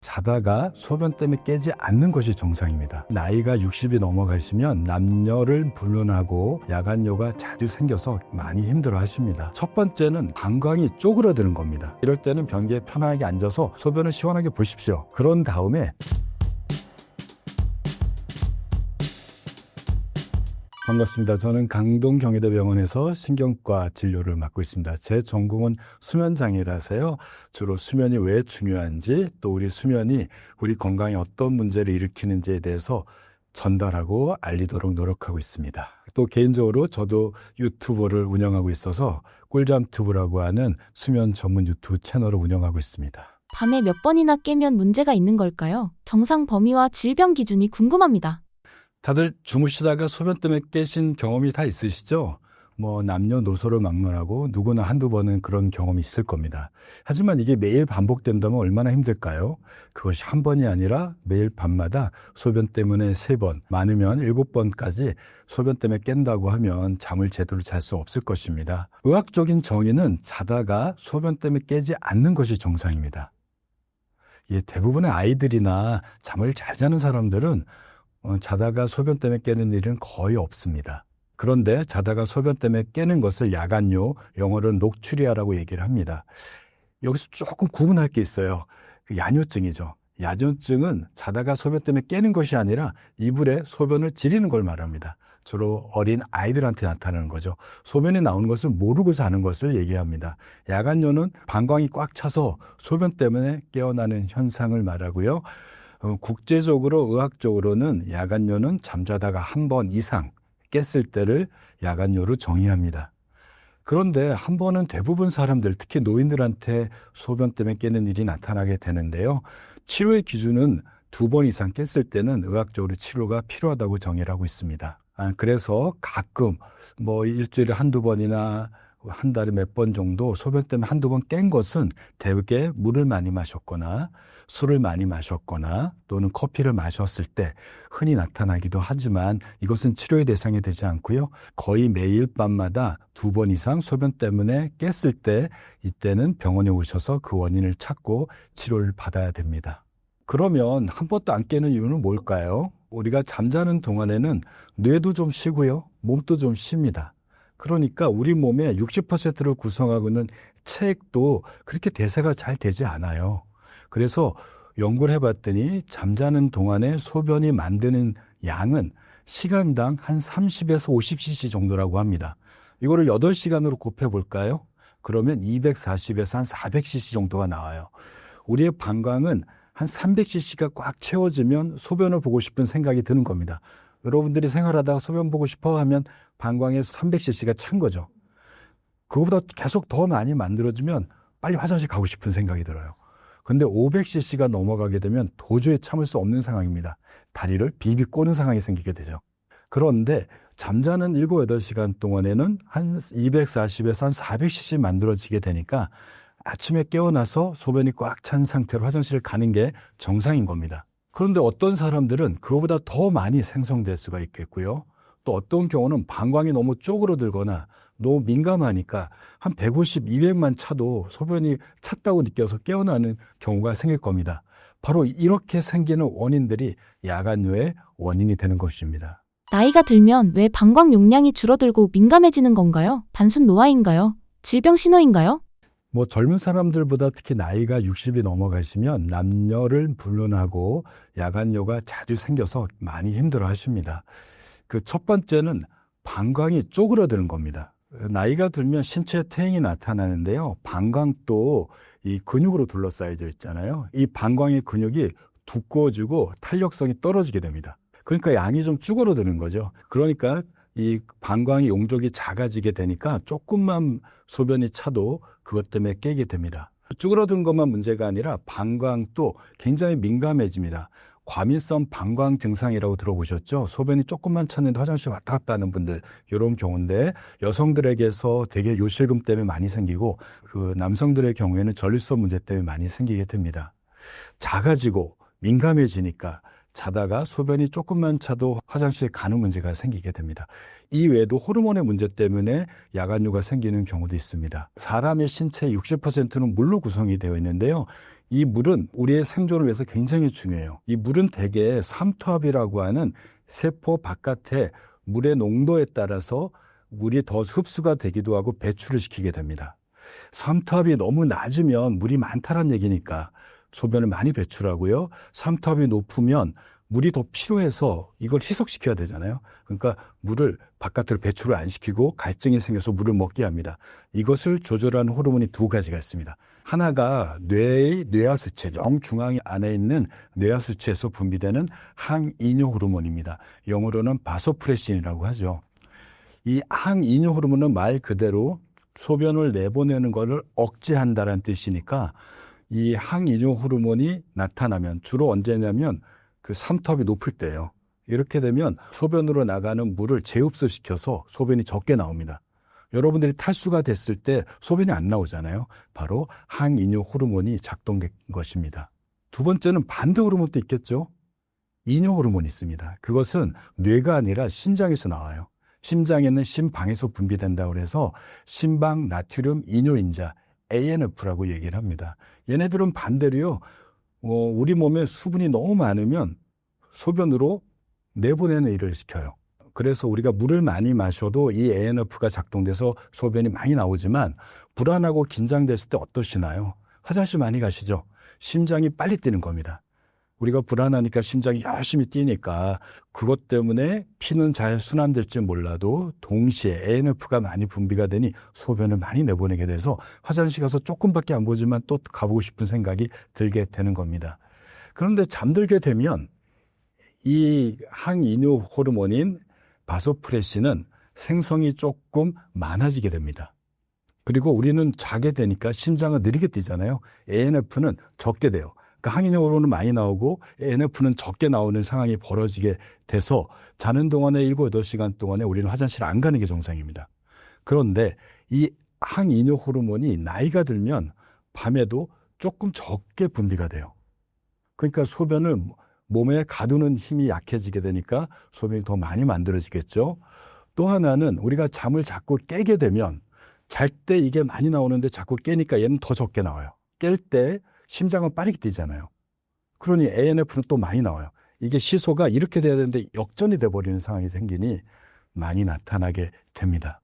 자다가 소변 때문에 깨지 않는 것이 정상입니다. 나이가 60이 넘어가시면 남녀를 불문하고 야간뇨가 자주 생겨서 많이 힘들어 하십니다. 첫 번째는 방광이 쪼그라드는 겁니다. 이럴 때는 변기에 편하게 앉아서 소변을 시원하게 보십시오. 그런 다음에 반갑습니다. 저는 강동경희대병원에서 신경과 진료를 맡고 있습니다. 제 전공은 수면장애라서요. 주로 수면이 왜 중요한지, 또 우리 수면이 우리 건강에 어떤 문제를 일으키는지에 대해서 전달하고 알리도록 노력하고 있습니다. 또 개인적으로 저도 유튜브를 운영하고 있어서 꿀잠튜브라고 하는 수면 전문 유튜브 채널을 운영하고 있습니다. 밤에 몇 번이나 깨면 문제가 있는 걸까요? 정상 범위와 질병 기준이 궁금합니다. 다들 주무시다가 소변 때문에 깨신 경험이 다 있으시죠? 남녀노소를 막론하고 누구나 한두 번은 그런 경험이 있을 겁니다. 하지만 이게 매일 반복된다면 얼마나 힘들까요? 그것이 한 번이 아니라 매일 밤마다 소변 때문에 3번, 많으면 7번까지 소변 때문에 깬다고 하면 잠을 제대로 잘 수 없을 것입니다. 의학적인 정의는 자다가 소변 때문에 깨지 않는 것이 정상입니다. 대부분의 아이들이나 잠을 잘 자는 사람들은 자다가 소변 때문에 깨는 일은 거의 없습니다. 그런데 자다가 소변 때문에 깨는 것을 야간뇨, 영어로는 녹추리아라고 얘기를 합니다. 여기서 조금 구분할 게 있어요. 야뇨증이죠. 야뇨증은 자다가 소변 때문에 깨는 것이 아니라 이불에 소변을 지리는 걸 말합니다. 주로 어린 아이들한테 나타나는 거죠. 소변이 나오는 것을 모르고 자는 것을 얘기합니다. 야간뇨는 방광이 꽉 차서 소변 때문에 깨어나는 현상을 말하고요. 국제적으로 의학적으로는 야간뇨는 잠자다가 한 번 이상 깼을 때를 야간뇨로 정의합니다. 그런데 한 번은 대부분 사람들, 특히 노인들한테 소변 때문에 깨는 일이 나타나게 되는데요. 치료의 기준은 2번 이상 깼을 때는 의학적으로 치료가 필요하다고 정의를 하고 있습니다. 그래서 가끔 일주일에 한두 번이나 한 달에 몇 번 정도 소변 때문에 한두 번 깬 것은 대개 물을 많이 마셨거나 술을 많이 마셨거나 또는 커피를 마셨을 때 흔히 나타나기도 하지만 이것은 치료의 대상이 되지 않고요. 거의 매일 밤마다 2번 이상 소변 때문에 깼을 때 이때는 병원에 오셔서 그 원인을 찾고 치료를 받아야 됩니다. 그러면 한 번도 안 깨는 이유는 뭘까요? 우리가 잠자는 동안에는 뇌도 좀 쉬고요. 몸도 좀 쉽니다. 그러니까 우리 몸의 60%를 구성하고 있는 체액도 그렇게 대사가 잘 되지 않아요. 그래서 연구를 해봤더니 잠자는 동안에 소변이 만드는 양은 시간당 한 30에서 50cc 정도라고 합니다. 이거를 8시간으로 곱해볼까요? 그러면 240에서 한 400cc 정도가 나와요. 우리의 방광은 한 300cc가 꽉 채워지면 소변을 보고 싶은 생각이 드는 겁니다. 여러분들이 생활하다가 소변 보고 싶어 하면 방광에 300cc가 찬 거죠. 그거보다 계속 더 많이 만들어지면 빨리 화장실 가고 싶은 생각이 들어요. 근데 500cc가 넘어가게 되면 도저히 참을 수 없는 상황입니다. 다리를 비비 꼬는 상황이 생기게 되죠. 그런데 잠자는 7, 8시간 동안에는 한 240에서 한 400cc 만들어지게 되니까 아침에 깨어나서 소변이 꽉 찬 상태로 화장실을 가는 게 정상인 겁니다. 그런데 어떤 사람들은 그거보다 더 많이 생성될 수가 있겠고요. 또 어떤 경우는 방광이 너무 쪼그러들거나 너무 민감하니까 한 150, 200만 차도 소변이 찼다고 느껴서 깨어나는 경우가 생길 겁니다. 바로 이렇게 생기는 원인들이 야간뇨의 원인이 되는 것입니다. 나이가 들면 왜 방광 용량이 줄어들고 민감해지는 건가요? 단순 노화인가요? 질병 신호인가요? 젊은 사람들보다 특히 나이가 60이 넘어가시면 남녀를 불문하고 야간뇨가 자주 생겨서 많이 힘들어 하십니다. 그 첫 번째는 방광이 쪼그러드는 겁니다. 나이가 들면 신체 퇴행이 나타나는데요. 방광도 이 근육으로 둘러싸여져 있잖아요. 이 방광의 근육이 두꺼워지고 탄력성이 떨어지게 됩니다. 그러니까 양이 좀 쭈그러드는 거죠. 그러니까 이 방광의 용적이 작아지게 되니까 조금만 소변이 차도 그것 때문에 깨게 됩니다. 쭈그러든 것만 문제가 아니라 방광도 굉장히 민감해집니다. 과민성 방광 증상이라고 들어보셨죠? 소변이 조금만 찼는데 화장실 왔다 갔다 하는 분들, 이런 경우인데 여성들에게서 되게 요실금 때문에 많이 생기고 그 남성들의 경우에는 전립선 문제 때문에 많이 생기게 됩니다. 작아지고 민감해지니까 자다가 소변이 조금만 차도 화장실 가는 문제가 생기게 됩니다. 이 외에도 호르몬의 문제 때문에 야간뇨가 생기는 경우도 있습니다. 사람의 신체 60%는 물로 구성이 되어 있는데요. 이 물은 우리의 생존을 위해서 굉장히 중요해요. 이 물은 대개 삼투압이라고 하는 세포 바깥에 물의 농도에 따라서 물이 더 흡수가 되기도 하고 배출을 시키게 됩니다. 삼투압이 너무 낮으면 물이 많다는 얘기니까 소변을 많이 배출하고요. 삼투압이 높으면 물이 더 필요해서 이걸 희석시켜야 되잖아요. 그러니까 물을 바깥으로 배출을 안 시키고 갈증이 생겨서 물을 먹게 합니다. 이것을 조절하는 호르몬이 두 가지가 있습니다. 하나가 뇌의 뇌하수체, 정중앙 안에 있는 뇌하수체에서 분비되는 항이뇨 호르몬입니다. 영어로는 바소프레신이라고 하죠. 이 항이뇨 호르몬은 말 그대로 소변을 내보내는 것을 억제한다는 뜻이니까 이 항이뇨 호르몬이 나타나면 주로 언제냐면 그 삼투압이 높을 때예요. 이렇게 되면 소변으로 나가는 물을 재흡수시켜서 소변이 적게 나옵니다. 여러분들이 탈수가 됐을 때 소변이 안 나오잖아요. 바로 항이뇨 호르몬이 작동된 것입니다. 두 번째는 반대 호르몬도 있겠죠. 이뇨 호르몬이 있습니다. 그것은 뇌가 아니라 심장에서 나와요. 심장에는 심방에서 분비된다고 해서 심방 나트륨 이뇨인자 ANF라고 얘기를 합니다. 얘네들은 반대로요. 우리 몸에 수분이 너무 많으면 소변으로 내보내는 일을 시켜요. 그래서 우리가 물을 많이 마셔도 이 ANF가 작동돼서 소변이 많이 나오지만 불안하고 긴장됐을 때 어떠시나요? 화장실 많이 가시죠? 심장이 빨리 뛰는 겁니다. 우리가 불안하니까 심장이 열심히 뛰니까 그것 때문에 피는 잘 순환될지 몰라도 동시에 ANF가 많이 분비가 되니 소변을 많이 내보내게 돼서 화장실 가서 조금밖에 안 보지만 또 가보고 싶은 생각이 들게 되는 겁니다. 그런데 잠들게 되면 이 항이뇨 호르몬인 바소프레신은 생성이 조금 많아지게 됩니다. 그리고 우리는 자게 되니까 심장은 느리게 뛰잖아요. ANF는 적게 돼요. 그러니까 항이뇨 호르몬은 많이 나오고 ANF는 적게 나오는 상황이 벌어지게 돼서 자는 동안에 7, 8시간 동안에 우리는 화장실 안 가는 게 정상입니다. 그런데 이 항이뇨 호르몬이 나이가 들면 밤에도 조금 적게 분비가 돼요. 그러니까 소변을 몸에 가두는 힘이 약해지게 되니까 소변이 더 많이 만들어지겠죠. 또 하나는 우리가 잠을 자꾸 깨게 되면 잘 때 이게 많이 나오는데 자꾸 깨니까 얘는 더 적게 나와요. 깰 때 심장은 빠르게 뛰잖아요. 그러니 ANF는 또 많이 나와요. 이게 시소가 이렇게 돼야 되는데 역전이 돼버리는 상황이 생기니 많이 나타나게 됩니다.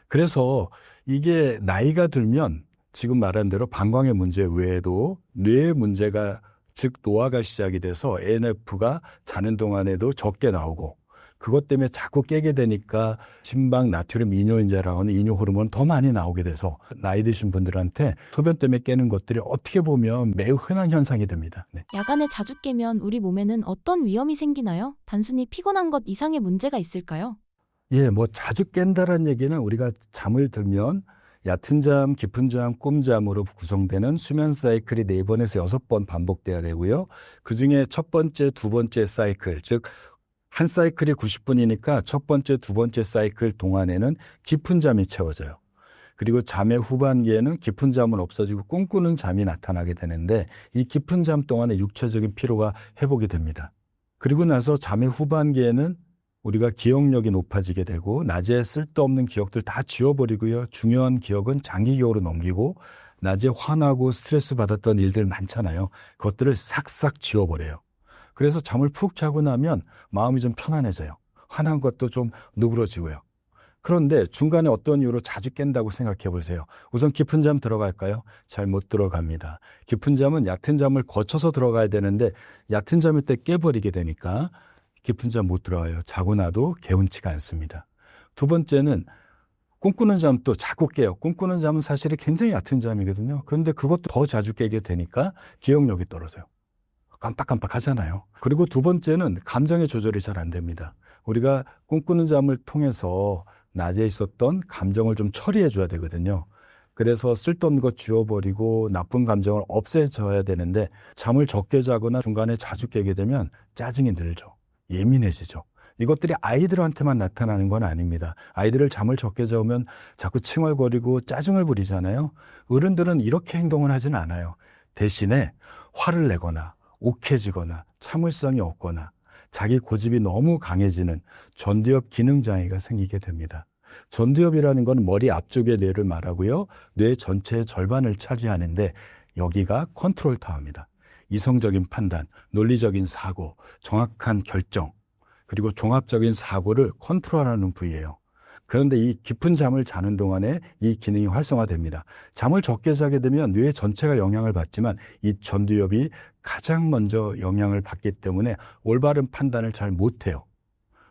그래서 이게 나이가 들면 지금 말한 대로 방광의 문제 외에도 뇌의 문제가 즉 노화가 시작이 돼서 ANF가 자는 동안에도 적게 나오고 그것 때문에 자꾸 깨게 되니까 심방 나트륨 이뇨인자라고 하는 이뇨 호르몬 더 많이 나오게 돼서 나이 드신 분들한테 소변 때문에 깨는 것들이 어떻게 보면 매우 흔한 현상이 됩니다. 네. 야간에 자주 깨면 우리 몸에는 어떤 위험이 생기나요? 단순히 피곤한 것 이상의 문제가 있을까요? 예, 자주 깬다는 얘기는 우리가 잠을 들면 얕은 잠, 깊은 잠, 꿈잠으로 구성되는 수면 사이클이 4번에서 6번 반복돼야 되고요. 그중에 첫 번째, 두 번째 사이클, 즉 한 사이클이 90분이니까 첫 번째, 두 번째 사이클 동안에는 깊은 잠이 채워져요. 그리고 잠의 후반기에는 깊은 잠은 없어지고 꿈꾸는 잠이 나타나게 되는데 이 깊은 잠 동안에 육체적인 피로가 회복이 됩니다. 그리고 나서 잠의 후반기에는 우리가 기억력이 높아지게 되고 낮에 쓸데없는 기억들 다 지워버리고요. 중요한 기억은 장기 기억으로 넘기고 낮에 화나고 스트레스 받았던 일들 많잖아요. 그것들을 싹싹 지워버려요. 그래서 잠을 푹 자고 나면 마음이 좀 편안해져요. 화난 것도 좀 누그러지고요. 그런데 중간에 어떤 이유로 자주 깬다고 생각해 보세요. 우선 깊은 잠 들어갈까요? 잘 못 들어갑니다. 깊은 잠은 얕은 잠을 거쳐서 들어가야 되는데 얕은 잠일 때 깨버리게 되니까 깊은 잠 못 들어가요. 자고 나도 개운치가 않습니다. 두 번째는 꿈꾸는 잠도 자꾸 깨요. 꿈꾸는 잠은 사실은 굉장히 얕은 잠이거든요. 그런데 그것도 더 자주 깨게 되니까 기억력이 떨어져요. 깜빡깜빡 하잖아요. 그리고 두 번째는 감정의 조절이 잘 안 됩니다. 우리가 꿈꾸는 잠을 통해서 낮에 있었던 감정을 좀 처리해 줘야 되거든요. 그래서 쓸데없는 거 지워버리고 나쁜 감정을 없애줘야 되는데 잠을 적게 자거나 중간에 자주 깨게 되면 짜증이 늘죠. 예민해지죠. 이것들이 아이들한테만 나타나는 건 아닙니다. 아이들을 잠을 적게 자면 자꾸 칭얼거리고 짜증을 부리잖아요. 어른들은 이렇게 행동을 하진 않아요. 대신에 화를 내거나 욱해지거나 참을성이 없거나 자기 고집이 너무 강해지는 전두엽 기능장애가 생기게 됩니다. 전두엽이라는 건 머리 앞쪽의 뇌를 말하고요. 뇌 전체의 절반을 차지하는데 여기가 컨트롤 타워입니다. 이성적인 판단, 논리적인 사고, 정확한 결정, 그리고 종합적인 사고를 컨트롤하는 부위예요. 그런데 이 깊은 잠을 자는 동안에 이 기능이 활성화됩니다. 잠을 적게 자게 되면 뇌 전체가 영향을 받지만 이 전두엽이 가장 먼저 영향을 받기 때문에 올바른 판단을 잘 못해요.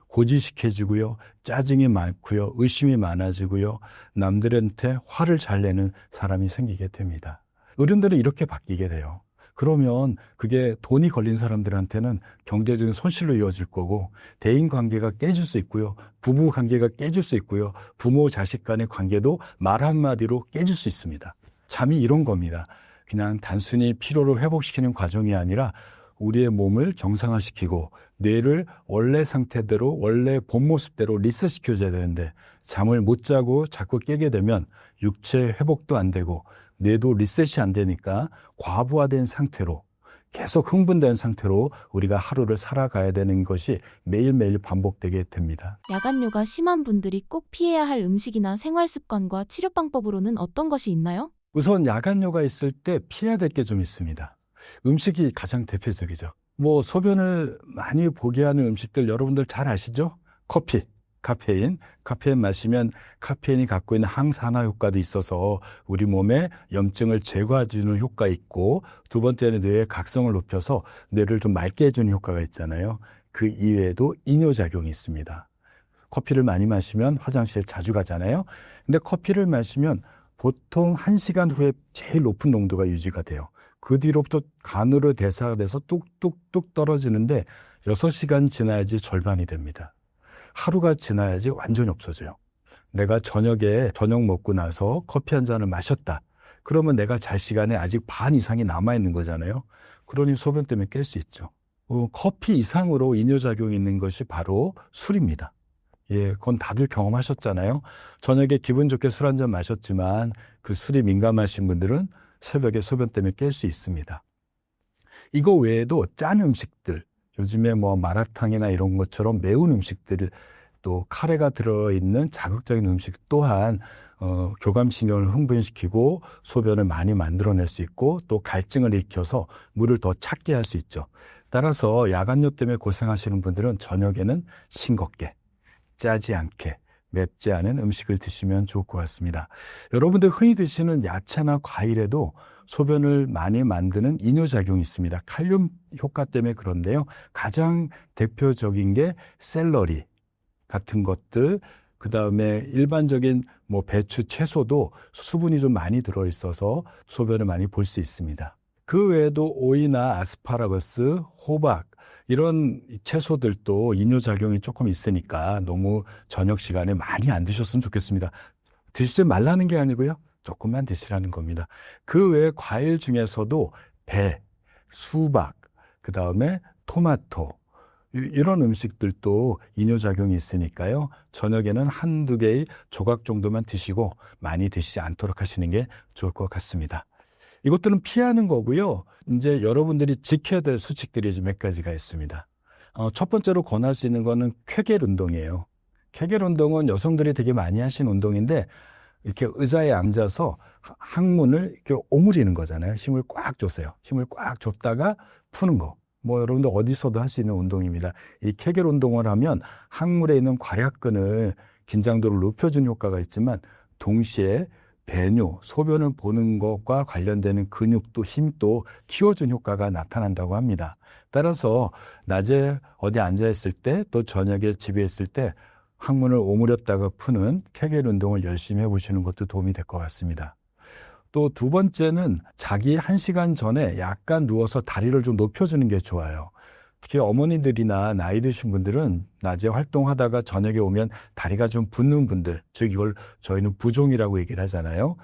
고지식해지고요, 짜증이 많고요, 의심이 많아지고요, 남들한테 화를 잘 내는 사람이 생기게 됩니다. 어른들은 이렇게 바뀌게 돼요. 그러면 그게 돈이 걸린 사람들한테는 경제적인 손실로 이어질 거고, 대인 관계가 깨질 수 있고요, 부부 관계가 깨질 수 있고요, 부모 자식 간의 관계도 말 한마디로 깨질 수 있습니다. 잠이 이런 겁니다. 그냥 단순히 피로를 회복시키는 과정이 아니라 우리의 몸을 정상화시키고 뇌를 원래 상태대로, 원래 본 모습대로 리셋시켜줘야 되는데, 잠을 못 자고 자꾸 깨게 되면 육체 회복도 안 되고 뇌도 리셋이 안 되니까 과부하된 상태로, 계속 흥분된 상태로 우리가 하루를 살아가야 되는 것이 매일매일 반복되게 됩니다. 야간뇨가 심한 분들이 꼭 피해야 할 음식이나 생활 습관과 치료 방법으로는 어떤 것이 있나요? 우선 야간뇨가 있을 때 피해야 될 게 좀 있습니다. 음식이 가장 대표적이죠. 소변을 많이 보게 하는 음식들 여러분들 잘 아시죠? 커피, 카페인 마시면 카페인이 갖고 있는 항산화 효과도 있어서 우리 몸에 염증을 제거해주는 효과 있고, 두 번째는 뇌의 각성을 높여서 뇌를 좀 맑게 해주는 효과가 있잖아요. 그 이외에도 이뇨작용이 있습니다. 커피를 많이 마시면 화장실 자주 가잖아요. 근데 커피를 마시면 보통 1시간 후에 제일 높은 농도가 유지가 돼요. 그 뒤로부터 간으로 대사가 돼서 뚝뚝뚝 떨어지는데 6시간 지나야지 절반이 됩니다. 하루가 지나야지 완전히 없어져요. 내가 저녁에 저녁 먹고 나서 커피 한 잔을 마셨다. 그러면 내가 잘 시간에 아직 반 이상이 남아있는 거잖아요. 그러니 소변 때문에 깰 수 있죠. 커피 이상으로 이뇨작용이 있는 것이 바로 술입니다. 예, 그건 다들 경험하셨잖아요. 저녁에 기분 좋게 술 한 잔 마셨지만 그 술이 민감하신 분들은 새벽에 소변 때문에 깰 수 있습니다. 이거 외에도 짠 음식들, 요즘에 마라탕이나 이런 것처럼 매운 음식들, 또 카레가 들어있는 자극적인 음식 또한 교감신경을 흥분시키고 소변을 많이 만들어낼 수 있고, 또 갈증을 일으켜서 물을 더 찾게 할 수 있죠. 따라서 야간뇨 때문에 고생하시는 분들은 저녁에는 싱겁게, 짜지 않게, 맵지 않은 음식을 드시면 좋을 것 같습니다. 여러분들 흔히 드시는 야채나 과일에도 소변을 많이 만드는 이뇨작용이 있습니다. 칼륨 효과 때문에 그런데요. 가장 대표적인 게 샐러리 같은 것들, 그 다음에 일반적인 배추, 채소도 수분이 좀 많이 들어있어서 소변을 많이 볼 수 있습니다. 그 외에도 오이나 아스파라거스, 호박, 이런 채소들도 이뇨작용이 조금 있으니까 너무 저녁 시간에 많이 안 드셨으면 좋겠습니다. 드시지 말라는 게 아니고요, 조금만 드시라는 겁니다. 그 외에 과일 중에서도 배, 수박, 그 다음에 토마토, 이런 음식들도 이뇨작용이 있으니까요, 저녁에는 한두 개의 조각 정도만 드시고 많이 드시지 않도록 하시는 게 좋을 것 같습니다. 이것들은 피하는 거고요. 이제 여러분들이 지켜야 될 수칙들이 몇 가지가 있습니다. 첫 번째로 권할 수 있는 거는 쾌겔 운동이에요. 쾌겔 운동은 여성들이 되게 많이 하시는 운동인데, 이렇게 의자에 앉아서 항문을 이렇게 오므리는 거잖아요. 힘을 꽉 줬어요. 힘을 꽉 줬다가 푸는 거. 여러분들 어디서도 할 수 있는 운동입니다. 이 쾌겔 운동을 하면 항문에 있는 괄약근을, 긴장도를 높여주는 효과가 있지만, 동시에 배뇨, 소변을 보는 것과 관련되는 근육도 힘도 키워준 효과가 나타난다고 합니다. 따라서 낮에 어디 앉아있을 때, 또 저녁에 집에 있을 때 항문을 오므렸다가 푸는 쾌겔 운동을 열심히 해보시는 것도 도움이 될 것 같습니다. 또 두 번째는 자기 1시간 전에 약간 누워서 다리를 좀 높여주는 게 좋아요. 특히 어머니들이나 나이 드신 분들은 낮에 활동하다가 저녁에 오면 다리가 좀 붓는 분들, 즉 이걸 저희는 부종이라고 얘기를 하잖아요.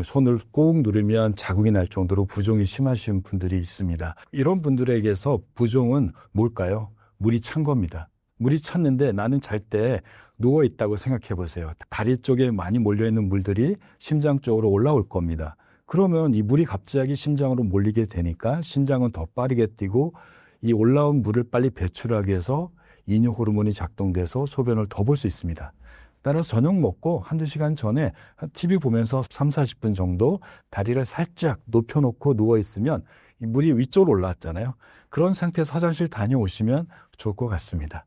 손을 꾹 누르면 자국이 날 정도로 부종이 심하신 분들이 있습니다. 이런 분들에게서 부종은 뭘까요? 물이 찬 겁니다. 물이 찼는데 나는 잘 때 누워 있다고 생각해 보세요. 다리 쪽에 많이 몰려있는 물들이 심장 쪽으로 올라올 겁니다. 그러면 이 물이 갑자기 심장으로 몰리게 되니까 심장은 더 빠르게 뛰고, 이 올라온 물을 빨리 배출하기 위해서 이뇨 호르몬이 작동돼서 소변을 더 볼 수 있습니다. 따라서 저녁 먹고 한두 시간 전에 TV 보면서 3, 40분 정도 다리를 살짝 높여놓고 누워있으면 이 물이 위쪽으로 올라왔잖아요. 그런 상태에서 화장실 다녀오시면 좋을 것 같습니다.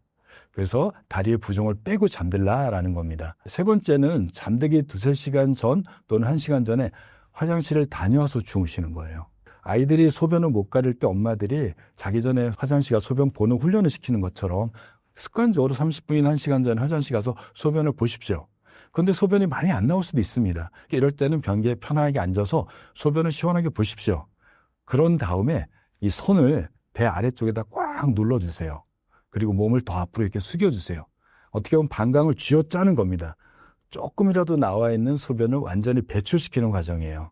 그래서 다리의 부종을 빼고 잠들라라는 겁니다. 세 번째는 잠들기 두세 시간 전 또는 1시간 전에 화장실을 다녀와서 주무시는 거예요. 아이들이 소변을 못 가릴 때 엄마들이 자기 전에 화장실 가서 소변 보는 훈련을 시키는 것처럼 습관적으로 30분이나 1시간 전에 화장실 가서 소변을 보십시오. 그런데 소변이 많이 안 나올 수도 있습니다. 이럴 때는 변기에 편하게 앉아서 소변을 시원하게 보십시오. 그런 다음에 이 손을 배 아래쪽에다 꽉 눌러주세요. 그리고 몸을 더 앞으로 이렇게 숙여주세요. 어떻게 보면 방광을 쥐어짜는 겁니다. 조금이라도 나와 있는 소변을 완전히 배출시키는 과정이에요.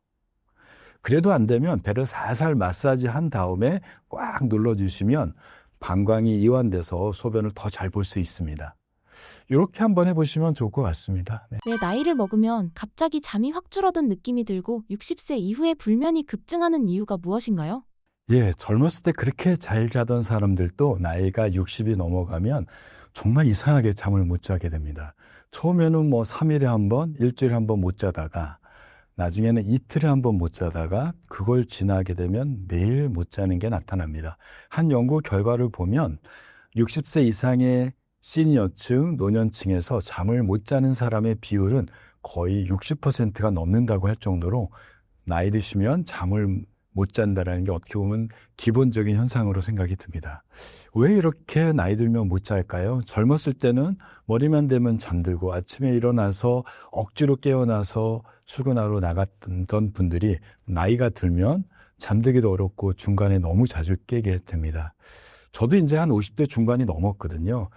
그래도 안 되면 배를 살살 마사지한 다음에 꽉 눌러주시면 방광이 이완돼서 소변을 더 잘 볼 수 있습니다. 이렇게 한번 해보시면 좋을 것 같습니다. 네. 왜 나이를 먹으면 갑자기 잠이 확 줄어든 느낌이 들고 60세 이후에 불면이 급증하는 이유가 무엇인가요? 예, 젊었을 때 그렇게 잘 자던 사람들도 나이가 60이 넘어가면 정말 이상하게 잠을 못 자게 됩니다. 처음에는 뭐 3일에 한 번, 일주일에 한 번 못 자다가 나중에는 이틀에 한 번 못 자다가 그걸 지나게 되면 매일 못 자는 게 나타납니다. 한 연구 결과를 보면 60세 이상의 시니어층, 노년층에서 잠을 못 자는 사람의 비율은 거의 60%가 넘는다고 할 정도로 나이 드시면 잠을 못 잔다라는 게 어떻게 보면 기본적인 현상으로 생각이 듭니다. 왜 이렇게 나이 들면 못 잘까요? 젊었을 때는 머리만 대면 잠들고 아침에 일어나서 억지로 깨어나서 출근하러 나갔던 분들이 나이가 들면 잠들기도 어렵고 중간에 너무 자주 깨게 됩니다. 저도 이제 한 50대 중반이 넘었거든요.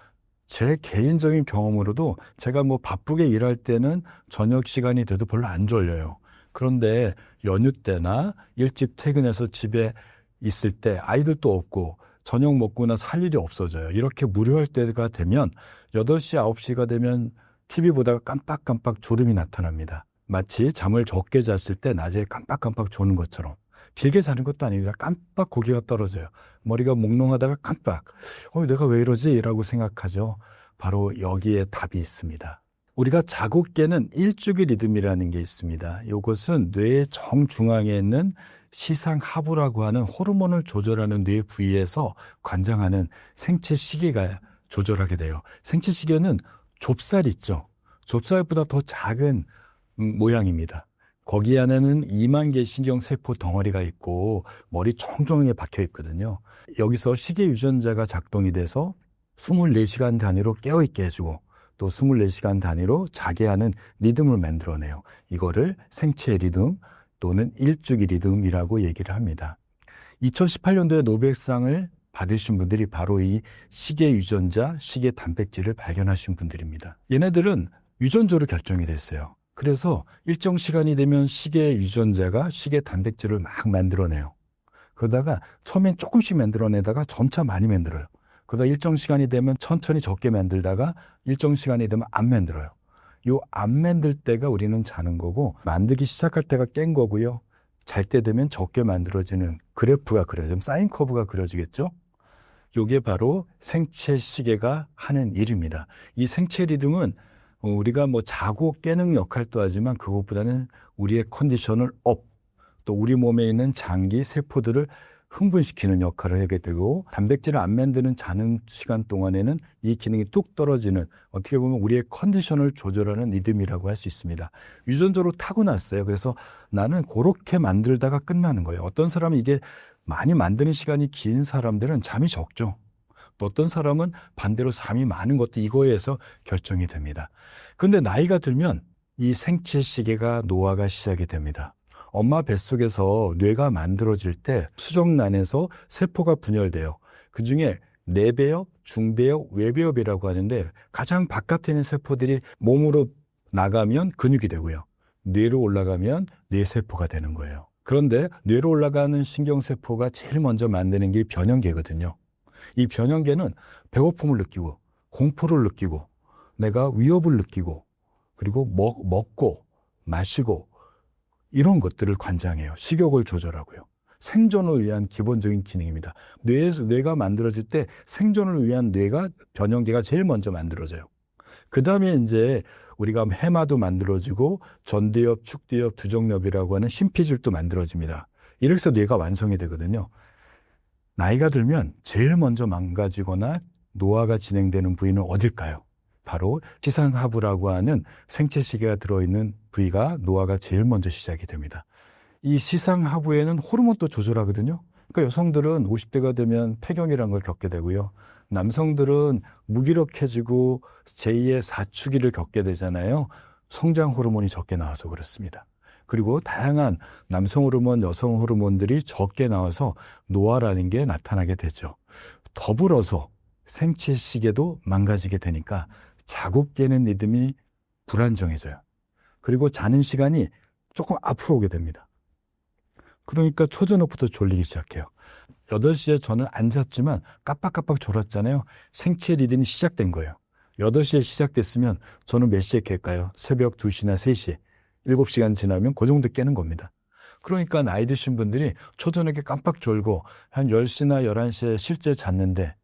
제 개인적인 경험으로도 제가 뭐 바쁘게 일할 때는 저녁 시간이 돼도 별로 안 졸려요. 그런데 연휴 때나 일찍 퇴근해서 집에 있을 때 아이들도 없고 저녁 먹고 나서 할 일이 없어져요. 이렇게 무료할 때가 되면 8시, 9시가 되면 TV 보다가 깜빡깜빡 졸음이 나타납니다. 마치 잠을 적게 잤을 때 낮에 깜빡깜빡 조는 것처럼. 길게 자는 것도 아니고 깜빡 고개가 떨어져요. 머리가 몽롱하다가 깜빡. 내가 왜 이러지? 라고 생각하죠. 바로 여기에 답이 있습니다. 우리가 자고 깨는 일주기 리듬이라는 게 있습니다. 이것은 뇌의 정중앙에 있는 시상하부라고 하는 호르몬을 조절하는 뇌 부위에서 관장하는 생체 시계가 조절하게 돼요. 생체 시계는 좁쌀 있죠. 좁쌀보다 더 작은 모양입니다. 거기 안에는 2만 개의 신경세포 덩어리가 있고 머리 총종에 박혀 있거든요. 여기서 시계 유전자가 작동이 돼서 24시간 단위로 깨어있게 해주고 또 24시간 단위로 자게 하는 리듬을 만들어내요. 이거를 생체 리듬 또는 일주기 리듬이라고 얘기를 합니다. 2018년도에 노벨상을 받으신 분들이 바로 이 시계 유전자, 시계 단백질을 발견하신 분들입니다. 얘네들은 유전자로 결정이 됐어요. 그래서 일정 시간이 되면 시계 유전자가 시계 단백질을 막 만들어내요. 그러다가 처음엔 조금씩 만들어내다가 점차 많이 만들어요. 그러다 일정 시간이 되면 천천히 적게 만들다가 일정 시간이 되면 안 만들어요. 요 안 만들 때가 우리는 자는 거고 만들기 시작할 때가 깬 거고요. 잘 때 되면 적게 만들어지는 그래프가 그려지면 사인 커브가 그려지겠죠. 요게 바로 생체 시계가 하는 일입니다. 이 생체 리듬은 우리가 뭐 자고 깨는 역할도 하지만 그것보다는 우리의 컨디션을 업, 또 우리 몸에 있는 장기 세포들을 흥분시키는 역할을 하게 되고 단백질을 안 만드는 자는 시간 동안에는 이 기능이 뚝 떨어지는 어떻게 보면 우리의 컨디션을 조절하는 리듬이라고 할 수 있습니다. 유전적으로 타고났어요. 그래서 나는 그렇게 만들다가 끝나는 거예요. 어떤 사람은 이게 많이 만드는 시간이 긴 사람들은 잠이 적죠. 또 어떤 사람은 반대로 잠이 많은 것도 이거에 의해서 결정이 됩니다. 그런데 나이가 들면 이 생체 시계가 노화가 시작이 됩니다. 엄마 뱃속에서 뇌가 만들어질 때 수정란에서 세포가 분열돼요. 그중에 내배엽, 중배엽, 외배엽이라고 하는데 가장 바깥에 있는 세포들이 몸으로 나가면 근육이 되고요. 뇌로 올라가면 뇌세포가 되는 거예요. 그런데 뇌로 올라가는 신경세포가 제일 먼저 만드는 게 변형계거든요. 이 변형계는 배고픔을 느끼고 공포를 느끼고 내가 위협을 느끼고 그리고 먹고 마시고 이런 것들을 관장해요. 식욕을 조절하고요. 생존을 위한 기본적인 기능입니다. 뇌가 만들어질 때 생존을 위한 뇌가 변형계가 제일 먼저 만들어져요. 그다음에 이제 우리가 해마도 만들어지고 전두엽, 축두엽, 두정엽이라고 하는 심피줄도 만들어집니다. 이렇게 해서 뇌가 완성이 되거든요. 나이가 들면 제일 먼저 망가지거나 노화가 진행되는 부위는 어딜까요? 바로 시상하부라고 하는 생체시계가 들어있는 부위가 노화가 제일 먼저 시작이 됩니다. 이 시상하부에는 호르몬도 조절하거든요. 그러니까 여성들은 50대가 되면 폐경이라는 걸 겪게 되고요. 남성들은 무기력해지고 제2의 사춘기를 겪게 되잖아요. 성장 호르몬이 적게 나와서 그렇습니다. 그리고 다양한 남성 호르몬, 여성 호르몬들이 적게 나와서 노화라는 게 나타나게 되죠. 더불어서 생체 시계도 망가지게 되니까 자고 깨는 리듬이 불안정해져요. 그리고 자는 시간이 조금 앞으로 오게 됩니다. 그러니까 초저녁부터 졸리기 시작해요. 8시에 저는 안 잤지만 깜빡깜빡 졸았잖아요. 생체 리듬이 시작된 거예요. 8시에 시작됐으면 저는 몇 시에 깰까요? 새벽 2시나 3시. 7시간 지나면 그 정도 깨는 겁니다. 그러니까 나이 드신 분들이 초저녁에 깜빡 졸고 한 10시나 11시에 실제 잤는데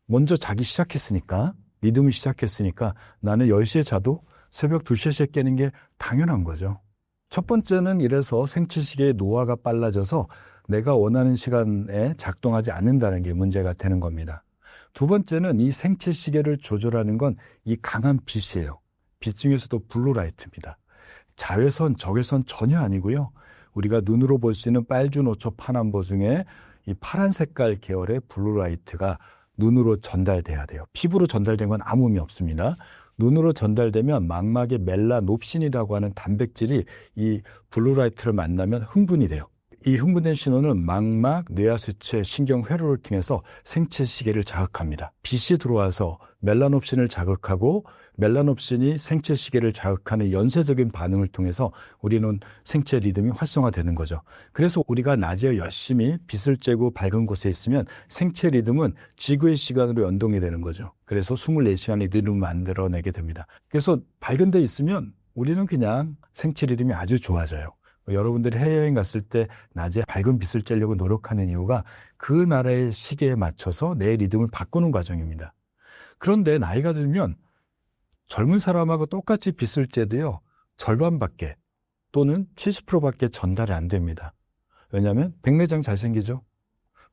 먼저 자기 시작했으니까, 리듬이 시작했으니까 나는 10시에 자도 새벽 2, 3시에 깨는 게 당연한 거죠. 첫 번째는 이래서 생체시계의 노화가 빨라져서 내가 원하는 시간에 작동하지 않는다는 게 문제가 되는 겁니다. 두 번째는 이 생체시계를 조절하는 건 이 강한 빛이에요. 빛 중에서도 블루라이트입니다. 자외선, 적외선 전혀 아니고요. 우리가 눈으로 볼 수 있는 빨주노초 파남보 중에 이 파란 색깔 계열의 블루라이트가 눈으로 전달돼야 돼요. 피부로 전달된 건 아무 의미 없습니다. 눈으로 전달되면 망막의 멜라놉신이라고 하는 단백질이 이 블루라이트를 만나면 흥분이 돼요. 이 흥분된 신호는 망막, 뇌하수체, 신경회로를 통해서 생체시계를 자극합니다. 빛이 들어와서 멜라놉신을 자극하고 멜라놉신이 생체시계를 자극하는 연쇄적인 반응을 통해서 우리는 생체 리듬이 활성화되는 거죠. 그래서 우리가 낮에 열심히 빛을 쬐고 밝은 곳에 있으면 생체 리듬은 지구의 시간으로 연동이 되는 거죠. 그래서 24시간의 리듬을 만들어내게 됩니다. 그래서 밝은 데 있으면 우리는 그냥 생체 리듬이 아주 좋아져요. 여러분들이 해외여행 갔을 때 낮에 밝은 빛을 쬐려고 노력하는 이유가 그 나라의 시계에 맞춰서 내 리듬을 바꾸는 과정입니다. 그런데 나이가 들면 젊은 사람하고 똑같이 빛을 쬐도요, 절반밖에 또는 70%밖에 전달이 안 됩니다. 왜냐하면 백내장 잘 생기죠?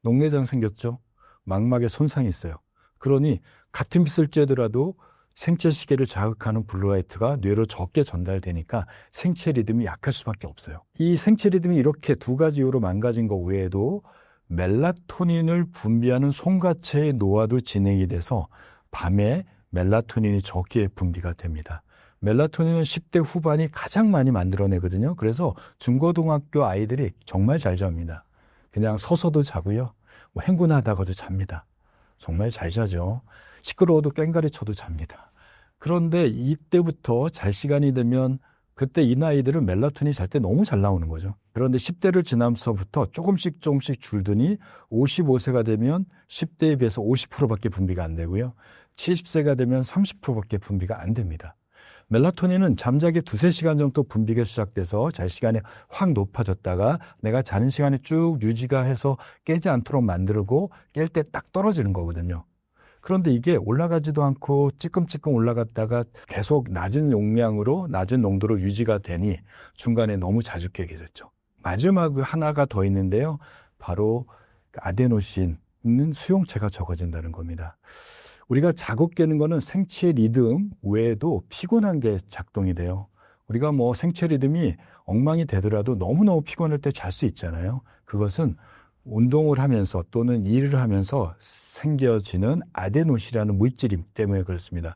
녹내장 생겼죠? 망막에 손상이 있어요. 그러니 같은 빛을 쬐더라도 생체 시계를 자극하는 블루라이트가 뇌로 적게 전달되니까 생체 리듬이 약할 수밖에 없어요. 이 생체 리듬이 이렇게 두 가지 이유로 망가진 것 외에도 멜라토닌을 분비하는 송가체의 노화도 진행이 돼서 밤에 멜라토닌이 적게 분비가 됩니다. 멜라토닌은 10대 후반이 가장 많이 만들어내거든요. 그래서 중고등학교 아이들이 정말 잘 잡니다. 그냥 서서도 자고요. 뭐 행군하다가도 잡니다. 정말 잘 자죠. 시끄러워도 꽹가리 쳐도 잡니다. 그런데 이때부터 잘 시간이 되면 그때 이 나이들은 멜라토닌이 잘 때 너무 잘 나오는 거죠. 그런데 10대를 지나면서부터 조금씩 줄더니 55세가 되면 10대에 비해서 50%밖에 분비가 안 되고요. 70세가 되면 30%밖에 분비가 안 됩니다. 멜라토닌은 잠자기 2-3시간 정도 분비가 시작돼서 잘 시간에 확 높아졌다가 내가 자는 시간이 쭉 유지가 해서 깨지 않도록 만들고 깰 때 딱 떨어지는 거거든요. 그런데 이게 올라가지도 않고 찌끔찌끔 올라갔다가 계속 낮은 용량으로 낮은 농도로 유지가 되니 중간에 너무 자주 깨게 됐죠. 마지막 하나가 더 있는데요. 바로 아데노신은 수용체가 적어진다는 겁니다. 우리가 자고 깨는 거는 생체 리듬 외에도 피곤한 게 작동이 돼요. 우리가 뭐 생체 리듬이 엉망이 되더라도 너무너무 피곤할 때 잘 수 있잖아요. 그것은 운동을 하면서 또는 일을 하면서 생겨지는 아데노신이라는 물질 때문에 그렇습니다.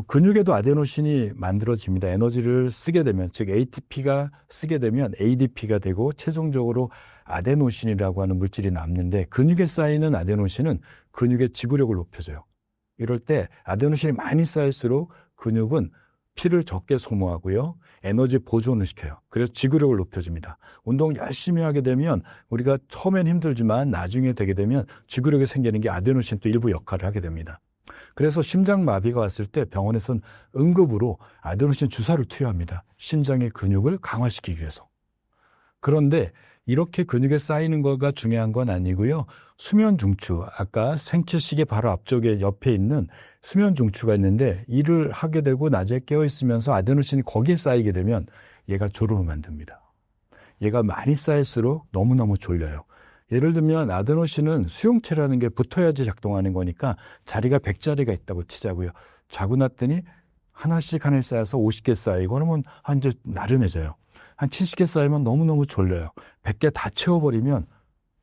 근육에도 아데노신이 만들어집니다. 에너지를 쓰게 되면, 즉 ATP가 쓰게 되면 ADP가 되고 최종적으로 아데노신이라고 하는 물질이 남는데 근육에 쌓이는 아데노신은 근육의 지구력을 높여줘요. 이럴 때 아데노신이 많이 쌓일수록 근육은 피를 적게 소모하고요. 에너지 보존을 시켜요. 그래서 지구력을 높여줍니다. 운동 열심히 하게 되면 우리가 처음엔 힘들지만 나중에 되게 되면 지구력이 생기는 게 아데노신 또 일부 역할을 하게 됩니다. 그래서 심장마비가 왔을 때 병원에서는 응급으로 아데노신 주사를 투여합니다. 심장의 근육을 강화시키기 위해서. 그런데 이렇게 근육에 쌓이는 거가 중요한 건 아니고요. 수면 중추, 아까 생체시계 바로 앞쪽에 옆에 있는 수면 중추가 있는데 일을 하게 되고 낮에 깨어 있으면서 아데노신이 거기에 쌓이게 되면 얘가 졸음을 만듭니다. 얘가 많이 쌓일수록 너무너무 졸려요. 예를 들면 아데노신은 수용체라는 게 붙어야지 작동하는 거니까 자리가 100자리가 있다고 치자고요. 자고 났더니 하나씩 쌓여서 50개 쌓이고 그러면 이제 나른해져요. 한 70개 쌓이면 너무너무 졸려요. 100개 다 채워버리면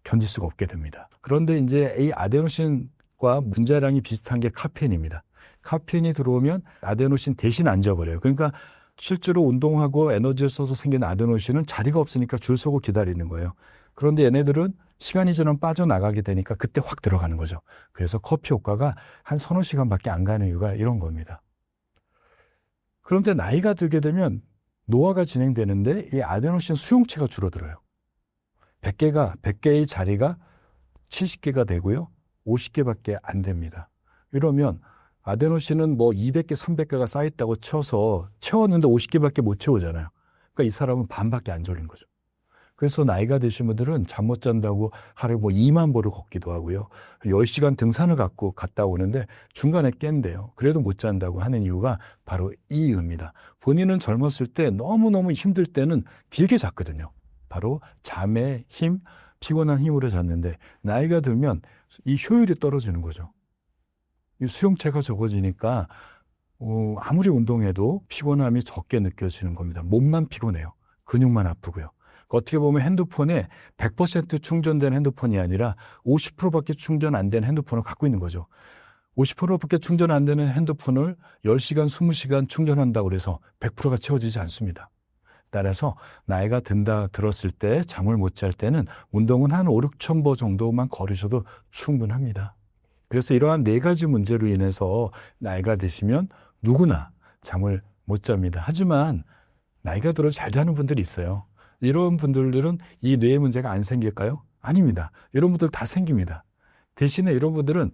견딜 수가 없게 됩니다. 그런데 이제 이 아데노신과 문제량이 비슷한 게 카페인입니다. 카페인이 들어오면 아데노신 대신 앉아버려요. 그러니까 실제로 운동하고 에너지를 써서 생긴 아데노신은 자리가 없으니까 줄 서고 기다리는 거예요. 그런데 얘네들은 시간이 지나면 빠져나가게 되니까 그때 확 들어가는 거죠. 그래서 커피 효과가 한 서너 시간밖에 안 가는 이유가 이런 겁니다. 그런데 나이가 들게 되면 노화가 진행되는데 이 아데노신 수용체가 줄어들어요. 100개의 자리가 70개가 되고요. 50개밖에 안 됩니다. 이러면 아데노신은 뭐 200개, 300개가 쌓였다고 쳐서 채웠는데 50개밖에 못 채우잖아요. 그러니까 이 사람은 반밖에 안 졸린 거죠. 그래서 나이가 드신 분들은 잠 못 잔다고 하루에 뭐 2만 보를 걷기도 하고요. 10시간 등산을 갔다 오는데 중간에 깬대요. 그래도 못 잔다고 하는 이유가 바로 이 이유입니다. 본인은 젊었을 때 너무너무 힘들 때는 길게 잤거든요. 바로 잠의 힘, 피곤한 힘으로 잤는데 나이가 들면 이 효율이 떨어지는 거죠. 이 수용체가 적어지니까 아무리 운동해도 피곤함이 적게 느껴지는 겁니다. 몸만 피곤해요. 근육만 아프고요. 어떻게 보면 핸드폰에 100% 충전된 핸드폰이 아니라 50%밖에 충전 안 된 핸드폰을 갖고 있는 거죠. 50%밖에 충전 안 되는 핸드폰을 10시간, 20시간 충전한다고 해서 100%가 채워지지 않습니다. 따라서 나이가 들었을 때 잠을 못 잘 때는 운동은 한 5, 6천 보 정도만 걸으셔도 충분합니다. 그래서 이러한 4가지 문제로 인해서 나이가 드시면 누구나 잠을 못 잡니다. 하지만 나이가 들어 잘 자는 분들이 있어요. 이런 분들은 이 뇌의 문제가 안 생길까요? 아닙니다. 이런 분들 다 생깁니다. 대신에 이런 분들은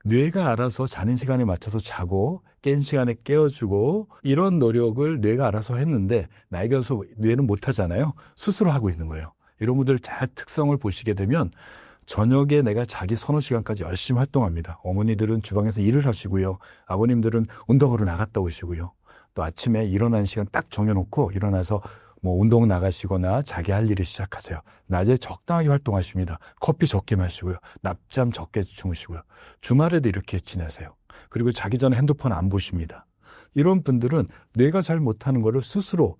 뇌가 알아서 자는 시간에 맞춰서 자고 깬 시간에 깨워주고 이런 노력을 뇌가 알아서 했는데 나이가 들어서 뇌는 못하잖아요. 스스로 하고 있는 거예요. 이런 분들 잘 특성을 보시게 되면 저녁에 내가 자기 서너 시간까지 열심히 활동합니다. 어머니들은 주방에서 일을 하시고요. 아버님들은 운동하러 나갔다 오시고요. 또 아침에 일어나는 시간 딱 정해놓고 일어나서 뭐 운동 나가시거나 자기 할 일을 시작하세요. 낮에 적당하게 활동하십니다. 커피 적게 마시고요. 낮잠 적게 주무시고요. 주말에도 이렇게 지내세요. 그리고 자기 전에 핸드폰 안 보십니다. 이런 분들은 뇌가 잘 못하는 거를 스스로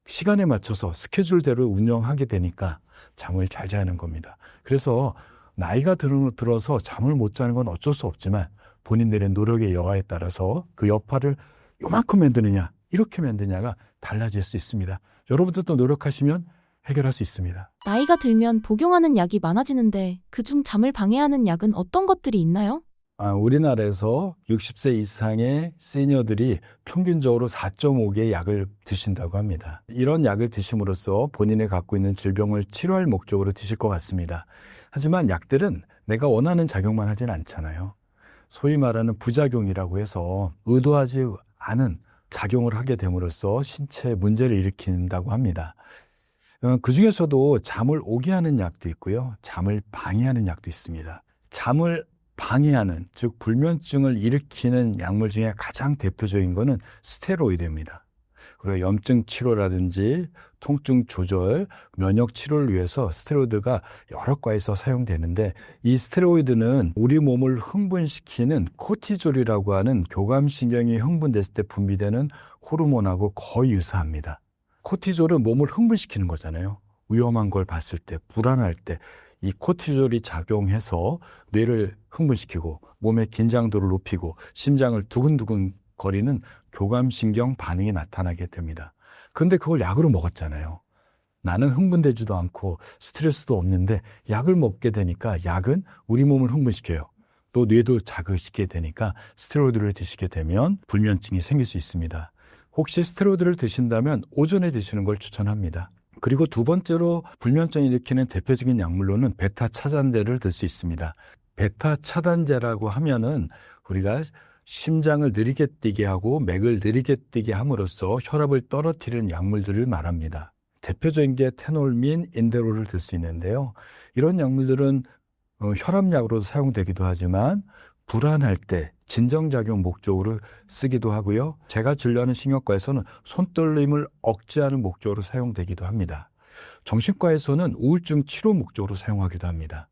시간에 맞춰서 스케줄대로 운영하게 되니까 잠을 잘 자는 겁니다. 그래서 나이가 들어서 잠을 못 자는 건 어쩔 수 없지만 본인들의 노력의 여하에 따라서 그 여파를 요만큼 만드느냐 이렇게 만드냐가 달라질 수 있습니다. 여러분들도 노력하시면 해결할 수 있습니다. 나이가 들면 복용하는 약이 많아지는데 그중 잠을 방해하는 약은 어떤 것들이 있나요? 우리나라에서 60세 이상의 시니어들이 평균적으로 4.5개의 약을 드신다고 합니다. 이런 약을 드심으로써 본인이 갖고 있는 질병을 치료할 목적으로 드실 것 같습니다. 하지만 약들은 내가 원하는 작용만 하진 않잖아요. 소위 말하는 부작용이라고 해서 의도하지 않은 작용을 하게 됨으로써 신체에 문제를 일으킨다고 합니다. 그 중에서도 잠을 오게 하는 약도 있고요. 잠을 방해하는 약도 있습니다. 잠을 방해하는, 즉 불면증을 일으키는 약물 중에 가장 대표적인 것은 스테로이드입니다. 그리고 염증 치료라든지 통증 조절, 면역 치료를 위해서 스테로이드가 여러 과에서 사용되는데 이 스테로이드는 우리 몸을 흥분시키는 코티졸이라고 하는 교감신경이 흥분됐을 때 분비되는 호르몬하고 거의 유사합니다. 코티졸은 몸을 흥분시키는 거잖아요. 위험한 걸 봤을 때, 불안할 때 이 코티졸이 작용해서 뇌를 흥분시키고 몸의 긴장도를 높이고 심장을 두근두근 거리는 교감신경 반응이 나타나게 됩니다. 그런데 그걸 약으로 먹었잖아요. 나는 흥분되지도 않고 스트레스도 없는데 약을 먹게 되니까 약은 우리 몸을 흥분시켜요. 또 뇌도 자극시키게 되니까 스테로이드를 드시게 되면 불면증이 생길 수 있습니다. 혹시 스테로이드를 드신다면 오전에 드시는 걸 추천합니다. 그리고 두 번째로 불면증을 일으키는 대표적인 약물로는 베타 차단제를 들 수 있습니다. 베타 차단제라고 하면은 우리가 심장을 느리게 뛰게 하고 맥을 느리게 뛰게 함으로써 혈압을 떨어뜨리는 약물들을 말합니다. 대표적인 게 테놀민, 인데롤을 들 수 있는데요. 이런 약물들은 혈압약으로도 사용되기도 하지만 불안할 때 진정작용 목적으로 쓰기도 하고요. 제가 진료하는 신경과에서는 손떨림을 억제하는 목적으로 사용되기도 합니다. 정신과에서는 우울증 치료 목적으로 사용하기도 합니다.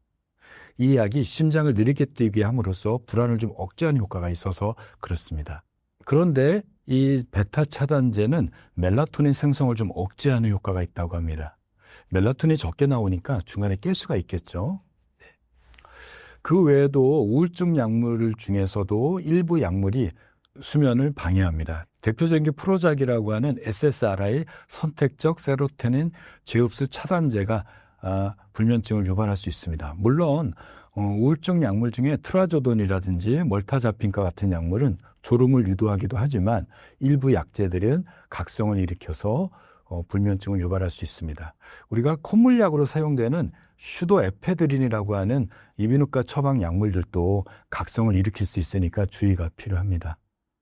이 약이 심장을 느리게 뛰게 함으로써 불안을 좀 억제하는 효과가 있어서 그렇습니다. 그런데 이 베타 차단제는 멜라토닌 생성을 좀 억제하는 효과가 있다고 합니다. 멜라토닌이 적게 나오니까 중간에 깰 수가 있겠죠. 그 외에도 우울증 약물 중에서도 일부 약물이 수면을 방해합니다. 대표적인 게 프로작이라고 하는 SSRI 선택적 세로토닌 제흡수 차단제가 불면증을 유발할 수 있습니다. 물론 우울증 약물 중에 트라조돈이라든지 멀타자핀과 같은 약물은 졸음을 유도하기도 하지만 일부 약제들은 각성을 일으켜서 불면증을 유발할 수 있습니다. 우리가 콧물약으로 사용되는 슈도에페드린이라고 하는 이비인후과 처방 약물들도 각성을 일으킬 수 있으니까 주의가 필요합니다.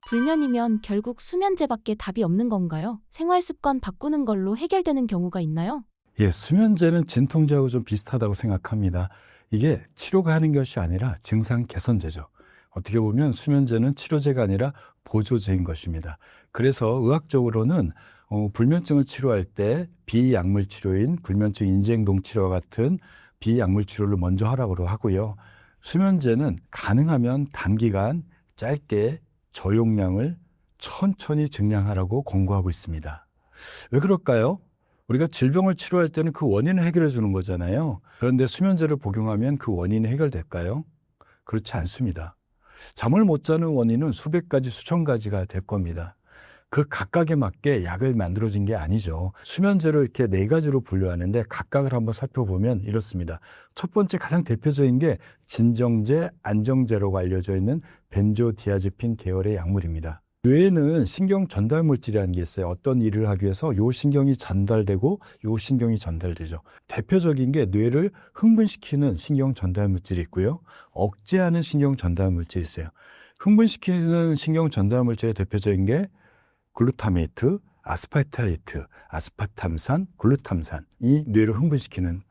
불면이면 결국 수면제밖에 답이 없는 건가요? 생활 습관 바꾸는 걸로 해결되는 경우가 있나요? 예, 수면제는 진통제하고 좀 비슷하다고 생각합니다. 이게 치료가 하는 것이 아니라 증상 개선제죠. 어떻게 보면 수면제는 치료제가 아니라 보조제인 것입니다. 그래서 의학적으로는 불면증을 치료할 때 비약물 치료인 불면증 인지행동 치료와 같은 비약물 치료를 먼저 하라고 하고요. 수면제는 가능하면 단기간 짧게 저용량을 천천히 증량하라고 권고하고 있습니다. 왜 그럴까요? 우리가 질병을 치료할 때는 그 원인을 해결해 주는 거잖아요. 그런데 수면제를 복용하면 그 원인이 해결될까요? 그렇지 않습니다. 잠을 못 자는 원인은 수백 가지, 수천 가지가 될 겁니다. 그 각각에 맞게 약을 만들어진 게 아니죠. 수면제를 이렇게 네 가지로 분류하는데 각각을 한번 살펴보면 이렇습니다. 첫 번째 가장 대표적인 게 진정제, 안정제라고 알려져 있는 벤조디아제핀 계열의 약물입니다. 뇌에는 신경 전달 물질이라는 게 있어요. 어떤 일을 하기 위해서 요 신경이 전달되고 요 신경이 전달되죠. 대표적인 게 뇌를 흥분시키는 신경 전달 물질이 있고요. 억제하는 신경 전달 물질이 있어요. 흥분시키는 신경 전달 물질의 대표적인 게 글루타메이트, 아스파르타이트, 아스파탐산, 글루탐산. 이 뇌를 흥분시키는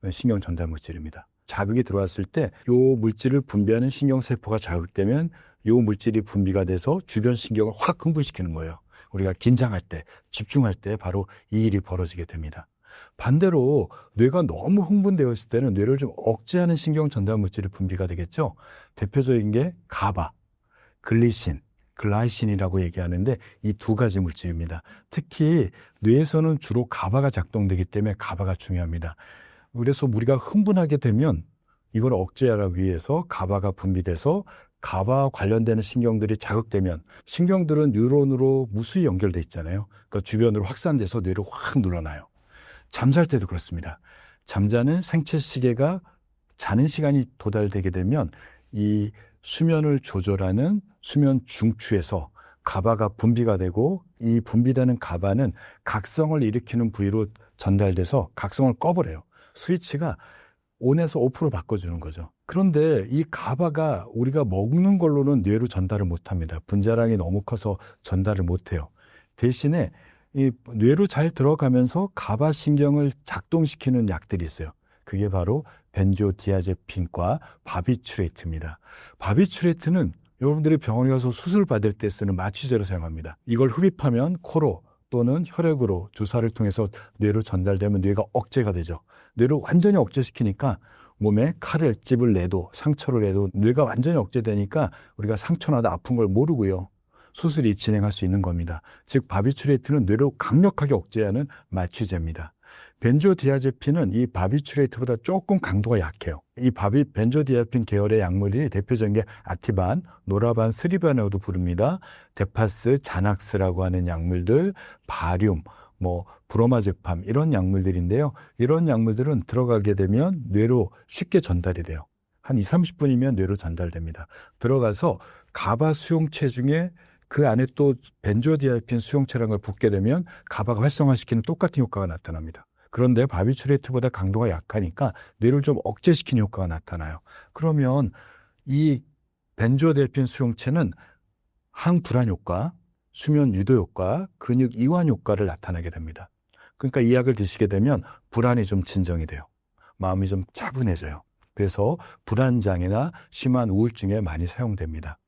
신경 전달 물질입니다. 자극이 들어왔을 때 이 물질을 분비하는 신경세포가 자극되면 이 물질이 분비가 돼서 주변 신경을 확 흥분시키는 거예요. 우리가 긴장할 때, 집중할 때 바로 이 일이 벌어지게 됩니다. 반대로 뇌가 너무 흥분되어 있을 때는 뇌를 좀 억제하는 신경 전달 물질이 분비가 되겠죠. 대표적인 게 가바, 글리신, 글라이신이라고 얘기하는데 이 두 가지 물질입니다. 특히 뇌에서는 주로 가바가 작동되기 때문에 가바가 중요합니다. 그래서 우리가 흥분하게 되면 이걸 억제하기 위해서 가바가 분비돼서 가바와 관련되는 신경들이 자극되면 신경들은 뉴런으로 무수히 연결돼 있잖아요. 그러니까 주변으로 확산돼서 뇌를 확 눌러놔요. 잠잘 때도 그렇습니다. 잠자는 생체 시계가 자는 시간이 도달되게 되면 이 수면을 조절하는 수면 중추에서 가바가 분비가 되고 이 분비되는 가바는 각성을 일으키는 부위로 전달돼서 각성을 꺼버려요. 스위치가 온에서 오프로 바꿔주는 거죠. 그런데 이 가바가 우리가 먹는 걸로는 뇌로 전달을 못합니다. 분자량이 너무 커서 전달을 못해요. 대신에 이 뇌로 잘 들어가면서 가바 신경을 작동시키는 약들이 있어요. 그게 바로 벤조디아제핀과 바비추레이트입니다. 바비추레이트는 여러분들이 병원에 가서 수술 받을 때 쓰는 마취제로 사용합니다. 이걸 흡입하면 코로 또는 혈액으로 주사를 통해서 뇌로 전달되면 뇌가 억제가 되죠. 뇌를 완전히 억제시키니까 몸에 칼을 찝을 내도 상처를 내도 뇌가 완전히 억제되니까 우리가 상처나다 아픈 걸 모르고요. 수술이 진행할 수 있는 겁니다. 즉 바비추레이트는 뇌로 강력하게 억제하는 마취제입니다. 벤조디아제핀은 이 바비추레이트보다 조금 강도가 약해요. 이 벤조디아제핀 계열의 약물이 대표적인 게 아티반, 노라반, 스리반이라고도 부릅니다. 데파스, 자낙스라고 하는 약물들, 바륨, 브로마제팜 이런 약물들인데요. 이런 약물들은 들어가게 되면 뇌로 쉽게 전달이 돼요. 한 20-30분이면 뇌로 전달됩니다. 들어가서 가바 수용체 중에 그 안에 또 벤조디아제핀 수용체라는 걸 붓게 되면 가바가 활성화시키는 똑같은 효과가 나타납니다. 그런데 바비추레이트보다 강도가 약하니까 뇌를 좀 억제시키는 효과가 나타나요. 그러면 이 벤조디아제핀 수용체는 항불안 효과, 수면 유도 효과, 근육 이완 효과를 나타나게 됩니다. 그러니까 이 약을 드시게 되면 불안이 좀 진정이 돼요. 마음이 좀 차분해져요. 그래서 불안장애나 심한 우울증에 많이 사용됩니다.